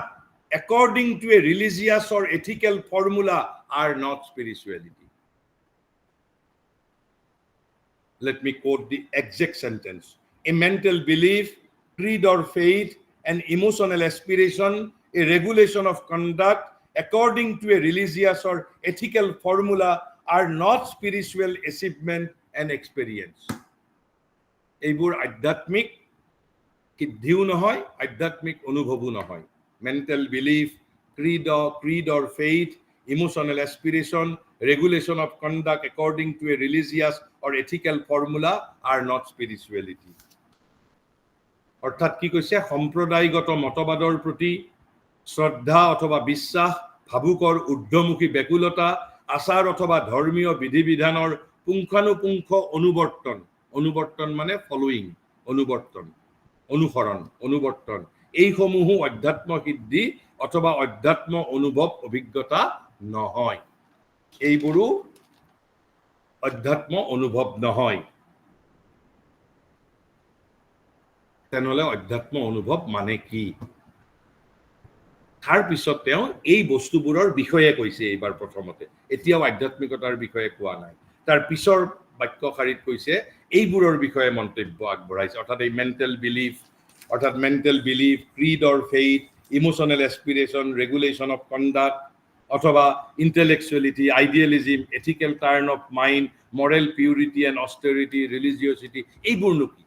according to a religious or ethical formula are not spirituality. Let me quote the exact sentence. A mental belief, creed or faith, an emotional aspiration, a regulation of conduct according to a religious or ethical formula are not spiritual achievement and experience. এইবোৰ আধ্যাত্মিক সিদ্ধিও নহয়, আধ্যাত্মিক অনুভৱো নহয়. Mental belief, creed or faith, emotional aspiration, regulation of conduct according to a religious or ethical formula are not spirituality. অৰ্থাৎ কি কৈছে, সম্প্ৰদায়গত মতবাদৰ প্ৰতি শ্ৰদ্ধা অথবা বিশ্বাস, ভাবুকৰ ঊৰ্ধ্বমুখী ব্যাকুলতা, আচাৰ অথবা ধৰ্মীয় বিধি বিধানৰ পুংখানুপুংখ অনুবৰ্তন মানে ফলোয়িং, অনুবৰ্তন, এইসমূহো অধ্যাত্ম সিদ্ধি অথবা অধ্যাত্ম অনুভৱ অভিজ্ঞতা নহয়। এইবোৰো অধ্যাত্ম অনুভৱ নহয়। তেনেহ'লে অধ্যাত্ম অনুভৱ মানে কি? তাৰ পিছত তেওঁ এই বস্তুবোৰৰ বিষয়ে কৈছে এইবাৰ প্ৰথমতে, এতিয়াও আধ্যাত্মিকতাৰ বিষয়ে কোৱা নাই। তাৰ পিছৰ বাক্যশাৰীত কৈছে এইবোৰৰ বিষয়ে মন্তব্য আগবঢ়াইছে, অৰ্থাৎ এই mental belief, creed or faith, emotional aspiration, regulation of conduct অথবা intellectuality, idealism, ethical turn of mind, moral purity and austerity, religiosity, এইবোৰনো কি?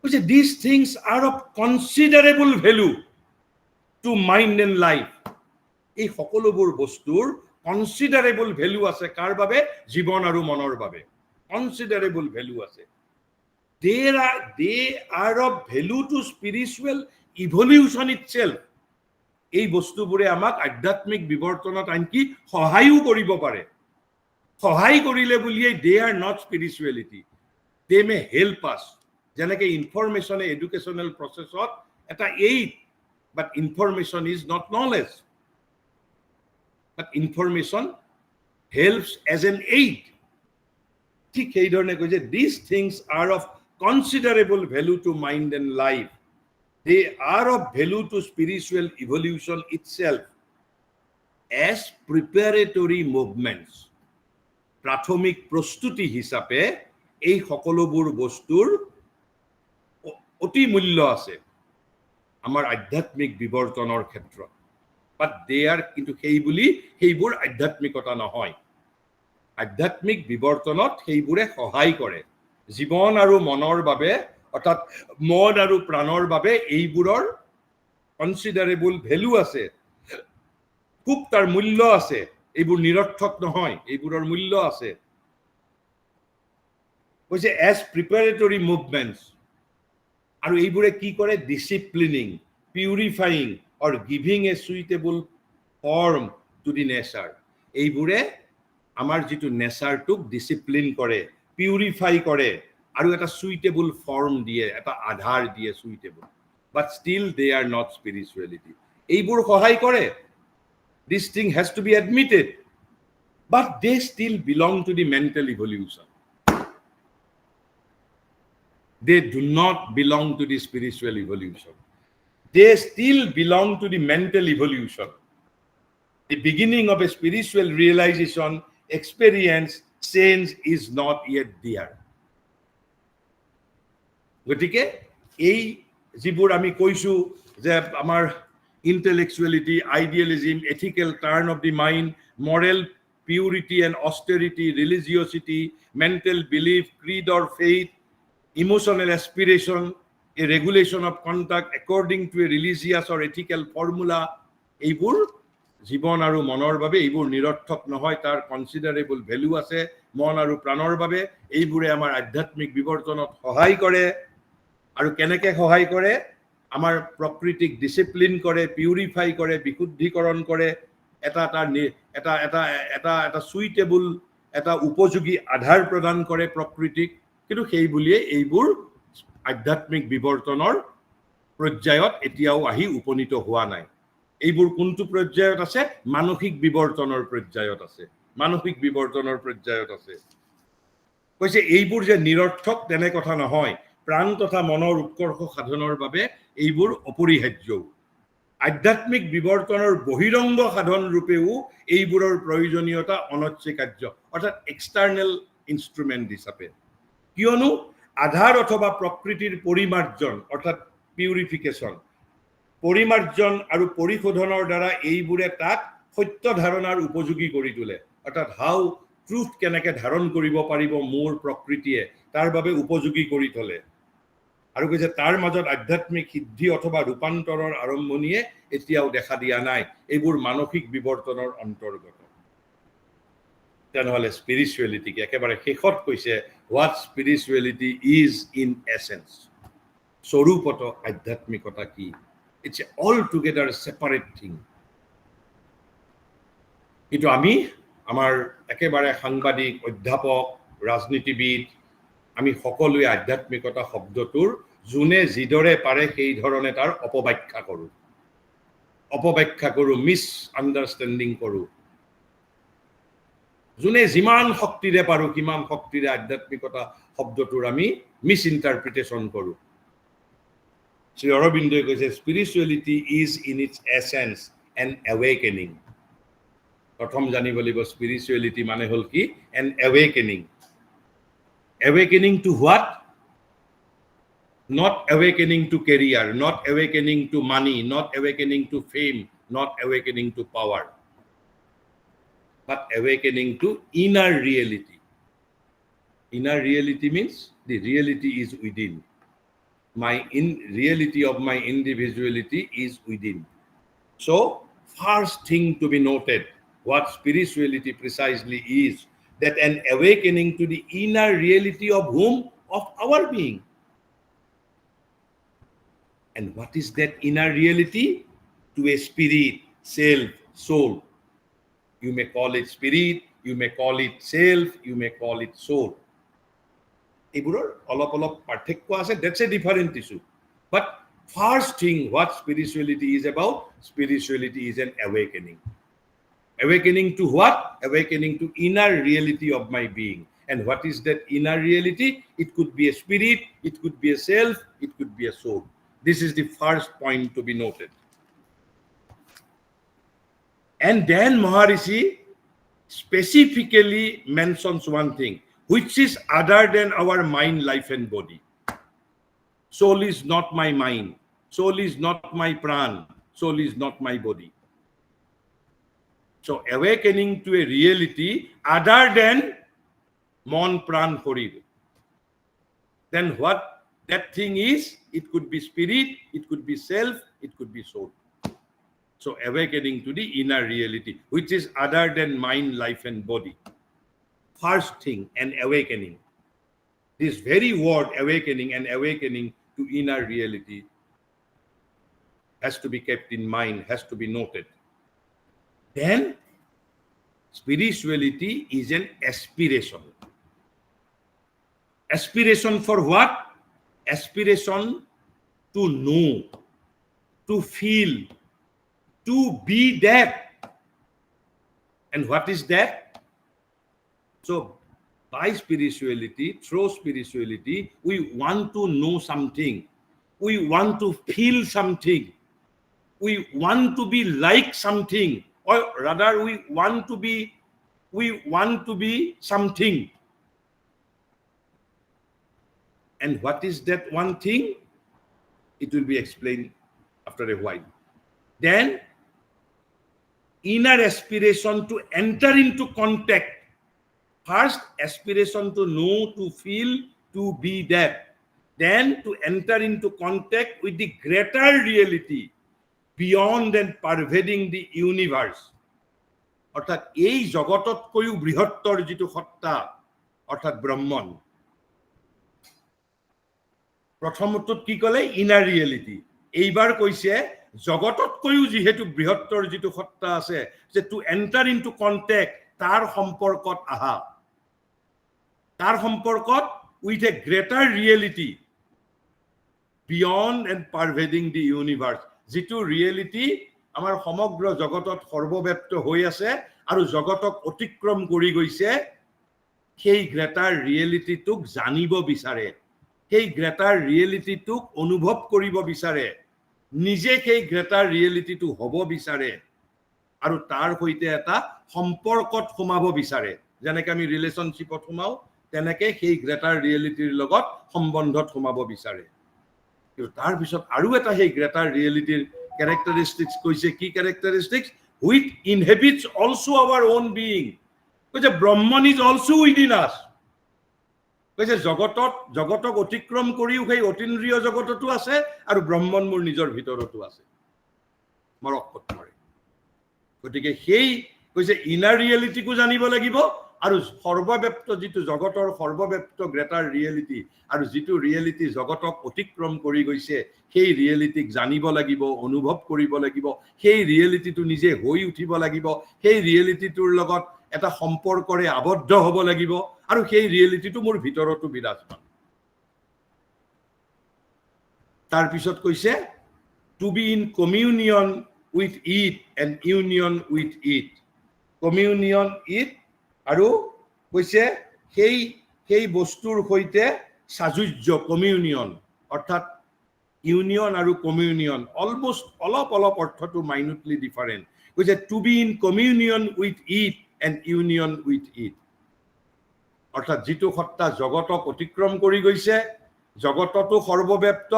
কৈছে these things are of considerable value to mind and life. এই সকলোবোৰ বস্তুৰ কনচিডাৰেবল ভেলু আছে। কাৰ বাবে? জীৱন আৰু মনৰ বাবে কনচিডাৰেবল ভেলু আছে। They are of value to spiritual evolution itself. এই বস্তুবোৰে আমাক আধ্যাত্মিক বিৱৰ্তনত আনকি সহায়ো কৰিব পাৰে। সহায় কৰিলে বুলিয়ে they are not spirituality. They may help us. যেনেকৈ ইনফৰমেশ্যনে এডুকেশ্যনেল প্ৰচেছত এটা aid, but information is not knowledge. But information helps as an aid. ঠিক সেই ধৰণে কৈছে these things are of considerable value to mind and life. They are of value to spiritual evolution itself as preparatory movements. প্ৰাথমিক প্ৰস্তুতি হিচাপে এই সকলোবোৰ বস্তুৰ অতি মূল্য আছে আমাৰ আধ্যাত্মিক বিৱৰ্তনৰ ক্ষেত্ৰত। বাট দে আৰ, কিন্তু সেইবোৰ আধ্যাত্মিকতা নহয়। আধ্যাত্মিক বিৱৰ্তনত সেইবোৰে সহায় কৰে। জীৱন আৰু মনৰ বাবে, অৰ্থাৎ মন আৰু প্ৰাণৰ বাবে এইবোৰৰ কনচিডাৰেবল ভেলু আছে, খুব তাৰ মূল্য আছে। এইবোৰ নিৰৰ্থক নহয়, এইবোৰৰ মূল্য আছে। কৈছে এজ প্ৰিপাৰেটৰী মুভমেণ্টছ, আৰু এইবোৰে কি কৰে? Disciplining, purifying or giving a suitable form to the nature. এইবোৰে আমাৰ যিটো নেচাৰটোক ডিচিপ্লিন কৰে, পিউৰিফাই কৰে, আৰু এটা সুইটেবল ফৰ্ম দিয়ে, এটা আধাৰ দিয়ে suitable. But still they are not spirituality. এইবোৰ সহায় কৰে। This thing has to be admitted, but they still belong to the mental evolution. They do not belong to the spiritual evolution. They still belong to the mental evolution. The beginning of a spiritual realization, experience, sense is not yet there. গতিকে এই যিবোৰ আমি কৈছো যে আমাৰ intellectuality, idealism, ethical turn of the mind, moral purity and austerity, religiosity, mental belief, creed or faith, emotional aspiration, a regulation of conduct according to a religious or ethical formula, এইবোৰ জীৱন আৰু মনৰ বাবে এইবোৰ নিৰৰ্থক নহয়, তাৰ কনচিডাৰেবল ভেলু আছে। মন আৰু প্ৰাণৰ বাবে এইবোৰে আমাৰ আধ্যাত্মিক বিৱৰ্তনত সহায় কৰে। আৰু কেনেকৈ সহায় কৰে? আমাৰ প্ৰকৃতিক ডিচিপ্লিন কৰে, পিউৰিফাই কৰে, বিশুদ্ধিকৰণ কৰে, এটা সুইটেবল, এটা উপযোগী আধাৰ প্ৰদান কৰে প্ৰকৃতিক। কিন্তু সেই বুলিয়ে এইবোৰ আধ্যাত্মিক বিৱৰ্তনৰ পৰ্যায়ত এতিয়াও আহি উপনীত হোৱা নাই। এইবোৰ কোনটো পৰ্যায়ত আছে? মানসিক বিৱৰ্তনৰ পৰ্যায়ত আছে। মানসিক বিৱৰ্তনৰ পৰ্যায়ত আছে। কৈছে এইবোৰ যে নিৰৰ্থক তেনে কথা নহয়। প্ৰাণ তথা মনৰ উৎকৰ্ষ সাধনৰ বাবে এইবোৰ অপৰিহাৰ্য। আধ্যাত্মিক বিৱৰ্তনৰ বহিৰংগ সাধন ৰূপেও এইবোৰৰ প্ৰয়োজনীয়তা অনস্বীকাৰ্য, অৰ্থাৎ এক্সটাৰ্নেল ইনষ্ট্ৰুমেণ্ট হিচাপে। কিয়নো আধাৰ অথবা প্ৰকৃতিৰ পৰিমাৰ্জন অৰ্থাৎ পিউৰিফিকেশ্যন, পৰিমাৰ্জন আৰু পৰিশোধনৰ দ্বাৰা এইবোৰে তাক সত্য ধাৰণাৰ উপযোগী কৰি তোলে। অৰ্থাৎ হাউ ট্ৰুথ কেনেকৈ ধাৰণ কৰিব পাৰিব মোৰ প্ৰকৃতিয়ে, তাৰ বাবে উপযোগী কৰি তোলে। আৰু কৈছে তাৰ মাজত আধ্যাত্মিক সিদ্ধি অথবা ৰূপান্তৰৰ আৰম্ভণিয়ে এতিয়াও দেখা দিয়া নাই। এইবোৰ মানসিক বিৱৰ্তনৰ অন্তৰ্গত। তেনেহ'লে স্পিৰিচুৱেলিটিক একেবাৰে শেষত কৈছে, what spirituality is in essence. স্বৰূপত আধ্যাত্মিকতা কি? It's a altogether separate thing. কিন্তু আমি আমাৰ একেবাৰে সাংবাদিক, অধ্যাপক, ৰাজনীতিবিদ, আমি সকলোৱে আধ্যাত্মিকতা শব্দটোৰ যোনে যিদৰে পাৰে সেই ধৰণে তাৰ অপব্যাখ্যা কৰোঁ, মিছ আণ্ডাৰষ্টেণ্ডিং কৰোঁ। যোনে যিমান শক্তিৰে পাৰোঁ সিমান শক্তিৰে আধ্যাত্মিকতা শব্দটোৰ আমি মিছ ইণ্টাৰপ্ৰিটেশ্যন কৰোঁ। শ্ৰী অৰবিন্দই কৈছে spirituality is in its essence N এৱেকেনিং। প্ৰথম জানিব লাগিব স্পিৰিচুৱেলিটি মানে হ'ল কি? N এৱেকেনিং। এৱেকেনিং two what? Not awakening to career, not awakening to money, not awakening to fame, not awakening to power, but awakening to inner reality. Inner reality means the reality is within. Reality of my individuality is within. So, first thing to be noted, what spirituality precisely is, that an awakening to the inner reality of whom? Of our being. And what is that inner reality? To a spirit, self, soul. You may call it spirit, you may call it self, you may call it soul. এইবোৰৰ অলপ পাৰ্থক্য আছে, that's a different issue. But first thing, what spirituality is about? Spirituality is an awakening. Awakening to what? Awakening to inner reality of my being. And what is that inner reality? It could be a spirit, it could be a self, it could be a soul. This is the first point to be noted. And then Maharishi specifically mentions one thing, which is other than our mind, life and body. Soul is not my mind. Soul is not my pran. Soul is not my body. So awakening to a reality other than mon pran horir. Then what that thing is? It could be spirit, it could be self, it could be soul. So awakening to the inner reality, which is other than mind, life and body. First thing, an awakening. This very word awakening and awakening to inner reality has to be kept in mind, has to be noted. Then spirituality is an aspiration. Aspiration for what? Aspiration to know, to feel, to be that. And what is that? So by spirituality, through spirituality, we want to know something. We want to feel something. We want to be like something. Or rather, we want to be something. And what is that one thing? It will be explained after a while. Then, inner aspiration to enter into contact. First, aspiration to know, to feel, to be that. Then, to enter into contact with the greater reality beyond and pervading the universe. অৰ্থাৎ এই জগততকৈও বৃহত্তৰ যিটো সত্তা অৰ্থাৎ ব্ৰহ্মণ প্ৰথমটোত কি ক'লে inner reality এইবাৰ কৈছে জগততকৈও যিহেতু বৃহত্তৰ যিটো সত্তা আছে যে টু এন্টাৰ ইনটু কন্টেক্ট তাৰ সম্পৰ্কত আহা তাৰ সম্পৰ্কত with a greater reality beyond and pervading the universe যিটো ৰিয়েলিটি আমাৰ সমগ্ৰ জগতত সৰ্বব্যাপ্ত হৈ আছে আৰু জগতক অতিক্ৰম কৰি গৈছে সেই গ্ৰেটাৰ ৰিয়েলিটিটোক জানিব বিচাৰে সেই গ্ৰেটাৰ ৰিয়েলিটিটোক অনুভৱ কৰিব বিচাৰে নিজে সেই গ্ৰেটাৰ ৰিয়েলিটিটো হ'ব বিচাৰে আৰু তাৰ সৈতে এটা সম্পৰ্কত সোমাব বিচাৰে যেনেকৈ আমি ৰিলেশ্যনশ্বিপত সোমাও তেনেকৈ সেই গ্ৰেটাৰ ৰিয়েলিটিৰ লগত সম্বন্ধত সোমাব বিচাৰে কিন্তু তাৰ পিছত আৰু এটা সেই গ্ৰেটাৰ ৰিয়েলিটিৰ কেৰেক্টাৰিষ্টিক্স কৈছে কি characteristics which inhabits also our own being কৈছে ব্ৰহ্মণ ইজ অলছো উইদিন আছ কৈছে জগতক অতিক্ৰম কৰিও সেই অতীন্দ্ৰিয় জগততো আছে আৰু ব্ৰহ্মণ মোৰ নিজৰ ভিতৰতো আছে মৰকত নৰে গতিকে সেই কৈছে ইনাৰ ৰিয়েলিটিকো জানিব লাগিব আৰু সৰ্বব্যাপ্ত যিটো জগতৰ সৰ্বব্যাপ্ত গ্ৰেটাৰ ৰিয়েলিটি আৰু যিটো ৰিয়েলিটি জগতক অতিক্ৰম কৰি গৈছে সেই ৰিয়েলিটিক জানিব লাগিব অনুভৱ কৰিব লাগিব সেই ৰিয়েলিটিটো নিজে হৈ উঠিব লাগিব সেই ৰিয়েলিটিটোৰ লগত এটা সম্পৰ্কৰে আবদ্ধ হ'ব লাগিব আৰু সেই ৰিয়েলিটিটো মোৰ ভিতৰতো বিৰাজমান তাৰ পিছত কৈছে to be in communion with it and union with it communion it আৰু কৈছে সেই বস্তুৰ সৈতে সাযুজ্য কমিউনিয়ন অৰ্থাৎ ইউনিয়ন আৰু কমিউনিয়ন অলমোষ্ট অলপ অৰ্থটো মাইনুটলি ডিফাৰেণ্ট কৈছে to be in communion with it and union with it অৰ্থাৎ যিটো সত্তা জগতক অতিক্ৰম কৰি গৈছে জগততো সৰ্বব্যাপ্ত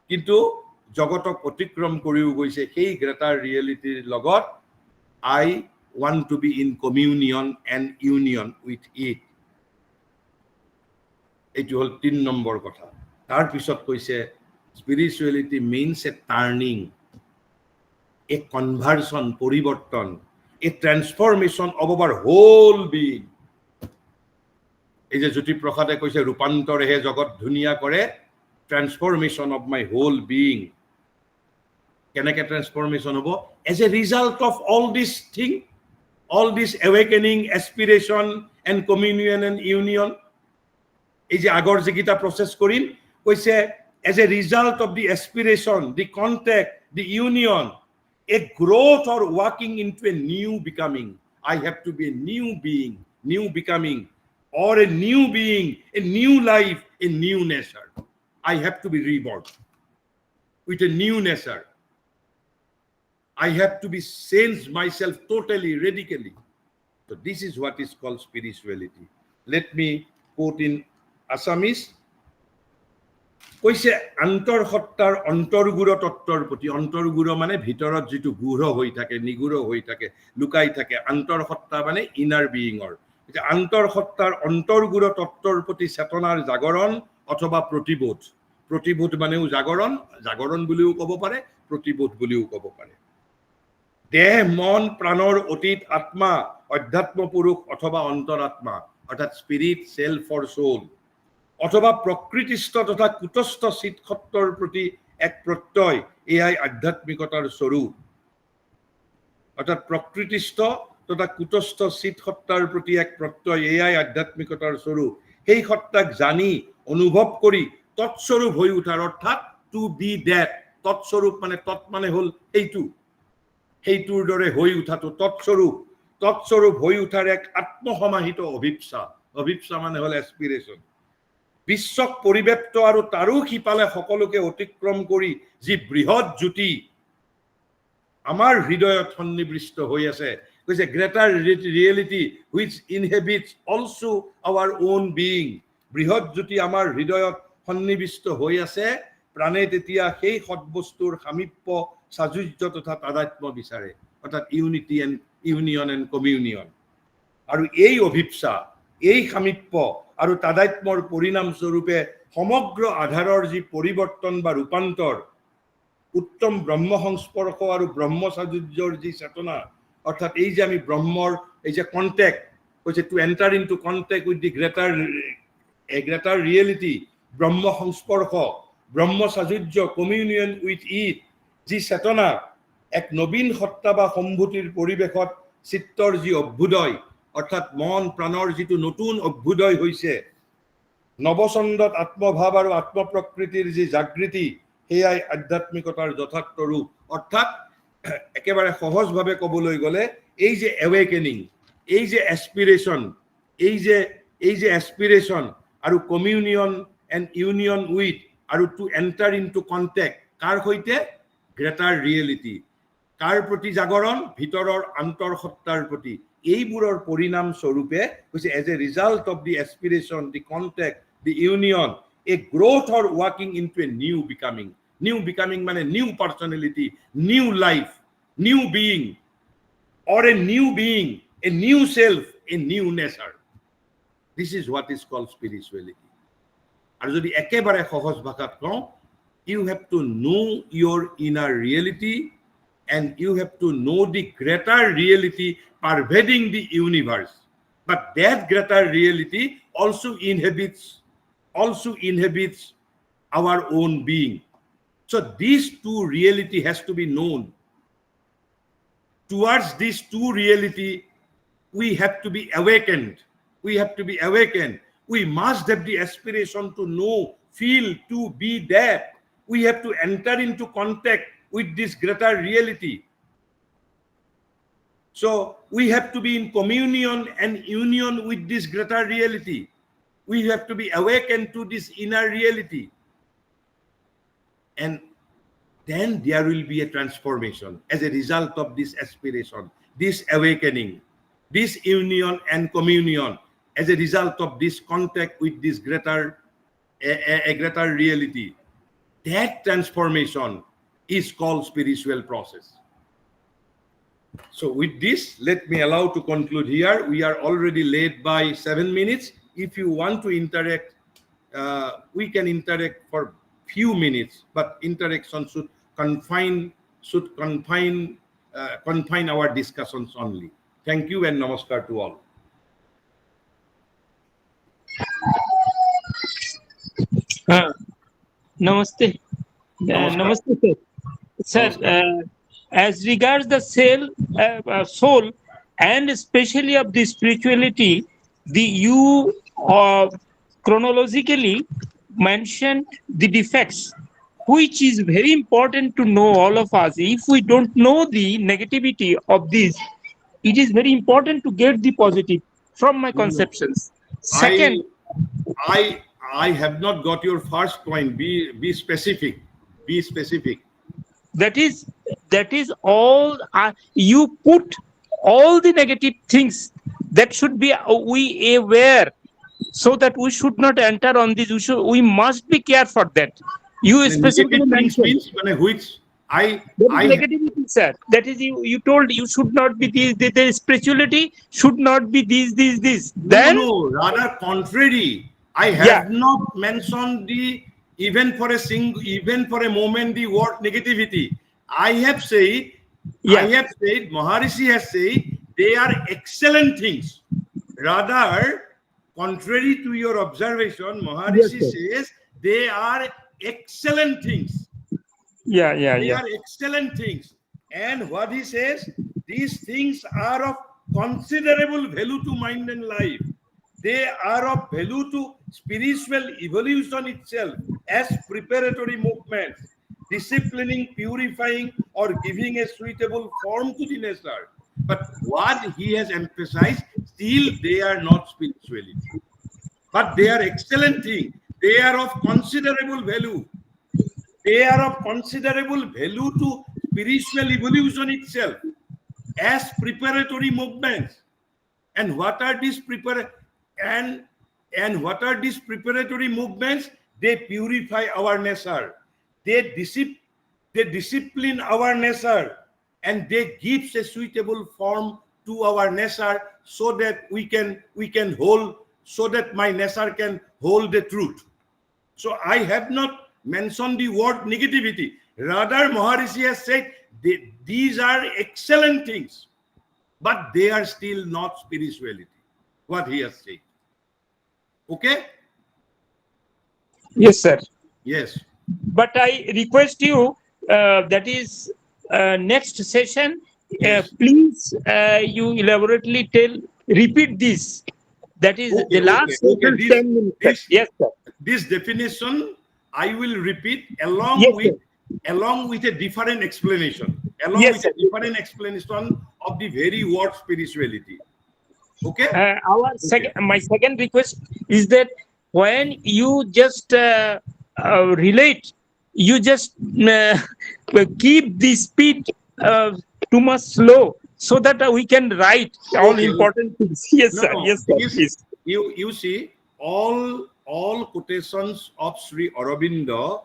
কিন্তু জগতক অতিক্ৰম কৰিও গৈছে সেই গ্ৰেটাৰ ৰিয়েলিটিৰ লগত I want to be in communion and union with it এইটো হল 3 নম্বৰ কথা তাৰ পিছত কৈছে spirituality means a turning a conversion পৰিৱৰ্তন a transformation of our whole being এই যে জ্যোতি প্ৰসাদে কৈছে ৰূপান্তৰেহে জগত ধুনীয়া কৰে transformation of my whole being কেনেকৈ ট্ৰান্সফৰমেশ্যন হ'ব as a result of all this thing all this awakening aspiration and communion and union এই যে আগৰ যেগিটা প্ৰসেস কৰিম কৈছে as a result of the aspiration the contact the union a growth or walking into a new becoming I have to be a new being new becoming or a new being a new life a new nature I have to be reborn with a new nature I have to be changed myself totally, radically. So this is what is called spirituality. Let me quote in Assamese. কৈছে আন্তৰসত্তাৰ অন্তৰ্গুড় তত্ত্বৰ প্ৰতি অন্তৰ্গুড় মানে ভিতৰত যিটো গুঢ় হৈ থাকে নিগুঢ় হৈ থাকে লুকাই থাকে আন্তৰসত্তা মানে ইনাৰ বিইঙৰ আন্তৰসত্তাৰ অন্তৰ্গুড় তত্ত্বৰ প্ৰতি চেতনাৰ জাগৰণ অথবা প্ৰতিবোধ মানেও জাগৰণ বুলিও ক'ব পাৰে প্ৰতিবোধ বুলিও ক'ব পাৰে দেহ মন প্ৰাণৰ অতীত আত্মা অধ্যাত্ম পুৰুষ অথবা অন্তৰাত্মা অৰ্থাৎ স্পিৰিট সেলফ অৰ সোল অথবা প্ৰকৃতিস্থ তথা কুটস্থ চিৎসত্বৰ প্ৰতি এক প্ৰত্যয় এয়াই আধ্যাত্মিকতাৰ স্বৰূপ অৰ্থাৎ প্ৰকৃতিস্থ তথা কুটস্থ চিৎসত্তাৰ প্ৰতি এক প্ৰত্যয় এয়াই আধ্যাত্মিকতাৰ স্বৰূপ সেই সত্তাক জানি অনুভৱ কৰি তৎস্বৰূপ হৈ উঠাৰ অৰ্থাৎ টু বি দ্যাট তৎস্বৰূপ মানে তৎ মানে হ'ল সেইটোৰ দৰে হৈ উঠাটো তৎস্বৰূপ হৈ উঠাৰ এক আত্মসমাহিত অভিপ্সা মানে হ'ল এস্পিৰেশ্যন বিশ্বক পৰিব্যাপ্ত আৰু তাৰো সিপালে সকলোকে অতিক্ৰম কৰি যি বৃহৎ জ্যোতি আমাৰ হৃদয়ত সন্নিৱিষ্ট হৈ আছে কৈছে greater reality which inhabits also our own being বৃহৎ জ্যোতি আমাৰ হৃদয়ত সন্নিৱিষ্ট হৈ আছে প্ৰাণে তেতিয়া সেই সৎবস্তুৰ সামীপ্য সাযুজ্য তথা তাদাত্ম্য বিচাৰে অৰ্থাৎ unity and union and communion আৰু এই অভিপ্সা এই সামীপ্য আৰু তাদাত্ম্যৰ পৰিণাম স্বৰূপে সমগ্ৰ আধাৰৰ যি পৰিৱৰ্তন বা ৰূপান্তৰ উত্তম ব্ৰহ্ম সংস্পৰ্শ আৰু ব্ৰহ্ম সাযুজ্যৰ যি চেতনা অর্থাৎ এই যে আমি ব্রহ্মর এই যে কন্ট্যাক্ট হচ্ছে to enter into contact with the greater reality, ব্রহ্ম সংস্পর্শ, ব্রহ্ম সাযুজ্য, কমিউনিয়ন উইথ ইট, যি চেতনা এক নবীন সত্তা বা সম্ভূতিৰ পৰিৱেশত চিত্তৰ যি অভ্যুদয়, অৰ্থাৎ মন প্ৰাণৰ যিটো নতুন অভ্যুদয় হৈছে, নৱচন্দত আত্মভাৱ আৰু আত্মপ্ৰকৃতিৰ যি জাগৃতি, সেয়াই আধ্যাত্মিকতাৰ যথাৰ্থ ৰূপ। অৰ্থাৎ একেবাৰে সহজভাৱে ক'বলৈ গ'লে এই যে এৱেকেনিং, এই যে এস্পিৰেশ্যন, এই যে এস্পিৰেশ্যন আৰু কমিউনিয়ন এণ্ড ইউনিয়ন উইথ আৰু to enter into contact, কাৰ সৈতে? Greater reality. কাৰ প্ৰতি জাগৰণ? ভিতৰৰ আন্তঃসত্তাৰ প্ৰতি। এইবোৰৰ পৰিণাম স্বৰূপে হৈছে as a result of the aspiration, the contact, the union, a growth or ৱাকিং into a new becoming. New becoming মানে new personality, new life, new being, or a new being, a new self, a new nature. This is what is called spirituality. আৰু যদি একেবাৰে সহজ ভাষাত কওঁ, you have to know your inner reality and you have to know the greater reality pervading the universe. But that greater reality also inhabits our own being. So these two reality has to be known. Towards these two reality, we have to be awakened. We must have the aspiration to know, feel, to be that. We have to enter into contact with this greater reality. So we have to be in communion and union with this greater reality. We have to be awakened to this inner reality. And then there will be a transformation as a result of this aspiration, this awakening, this union and communion, as a result of this contact with this greater reality. That transformation is called spiritual process. So with this, let me allow to conclude here. We are already late by 7 minutes. If you want to interact, we can interact for few minutes, but interaction should confine our discussions only. Thank you and namaskar to all.
Namaste.
Namaskar.
Namaste, sir. Sir, as regards the soul, and especially of the spirituality, you chronologically mentioned the defects, which is very important to know all of us. If we don't know the negativity of this, it is very important to get the positive from my conceptions. Second,
I have not got your first point. Be specific. Be specific.
That is all. You put all the negative things that should be we aware, so that we should not enter on this. We must be care for that. You specifically mentioned
which
negativity, sir. That is, you told you should not be the spirituality should not be this. Then
no, rather contrary. I have not mentioned even for a moment the word negativity. I have said Maharishi has said they are excellent things. Rather, contrary to your observation, Maharishi says they are excellent things. They are excellent things. And what he says, these things are of considerable value to mind and life. They are of value to spiritual evolution itself as preparatory movements, disciplining, purifying, or giving a suitable form to the nature. But what he has emphasized, still they are not spirituality. But they are excellent things. They are of considerable value. They are of considerable value to spiritual evolution itself as preparatory movements. And what are these preparatory movements? They purify our nature. They discipline our nature, and they give a suitable form to our nature, so that we can hold, so that my nature can hold the truth. So I have not mentioned the word negativity. Rather, Maharishi has said these are excellent things. but they are still not spirituality. What he has said. Okay?
Yes, sir.
Yes.
But I request you, that is next session,
Yes.
please you elaborately repeat this. That is the last session, 10 minutes.
This,
Yes, sir.
this definition I will repeat
Yes,
along with a different explanation.
Yes, sir.
Different explanation of the very word spirituality. Okay?
My second request is that when you just relate, you just keep the speed too much slow, so that we can write all
Okay.
important things. Yes, sir.
No.
Yes, sir. Please.
You see, all quotations of Sri Aurobindo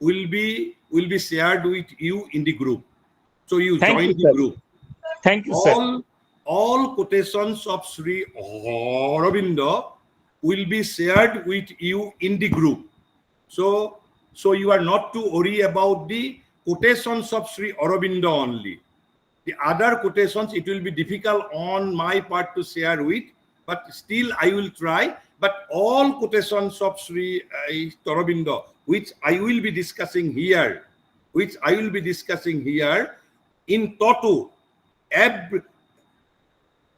will be shared with you in the group. So you
Thank
join
you,
the
sir.
group.
Thank you, sir.
All quotations of Sri Aurobindo will be shared with you in the group. So you are not to worry about the quotations of Sri Aurobindo only. The other quotations, it will be difficult on my part to share with, but still I will try. But all quotations of Sri Aurobindo, which I will be discussing here, in toto,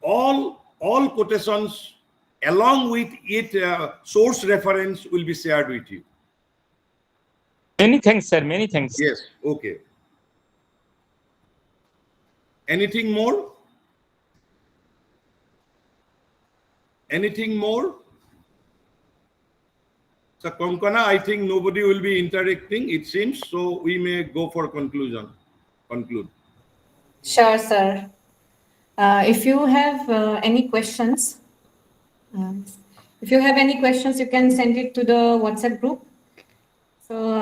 all quotations along with it source reference will be shared with you.
Many thanks, sir. Many thanks.
Yes. Okay. Anything more? Anything more? So Konkana, I think nobody will be interacting, it seems. So we may go for conclude.
Sure, sir. If you have any questions, you can send it to the WhatsApp group. So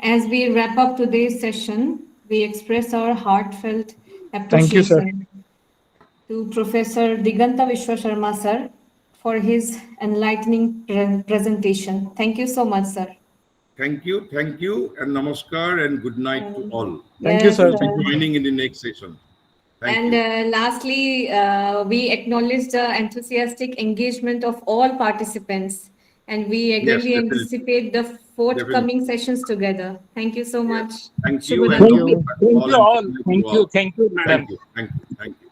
as we wrap up today's session, we express our heartfelt
Thank you, sir.
appreciation to Professor Diganta Biswa Sarma, sir, for his enlightening presentation. Thank you so much, sir.
Thank you, and namaskar, and good night to all.
Thank you,
Yes,
sir.
sir.
Joining in the next session. Thank
And
you.
lastly, we acknowledge the enthusiastic engagement of all participants, and we eagerly
definitely.
anticipate the forthcoming sessions together. Thank you so much.
Thank you,
Shubha
and
Namaste.
Thank you all. Thank you, madam.
Thank you.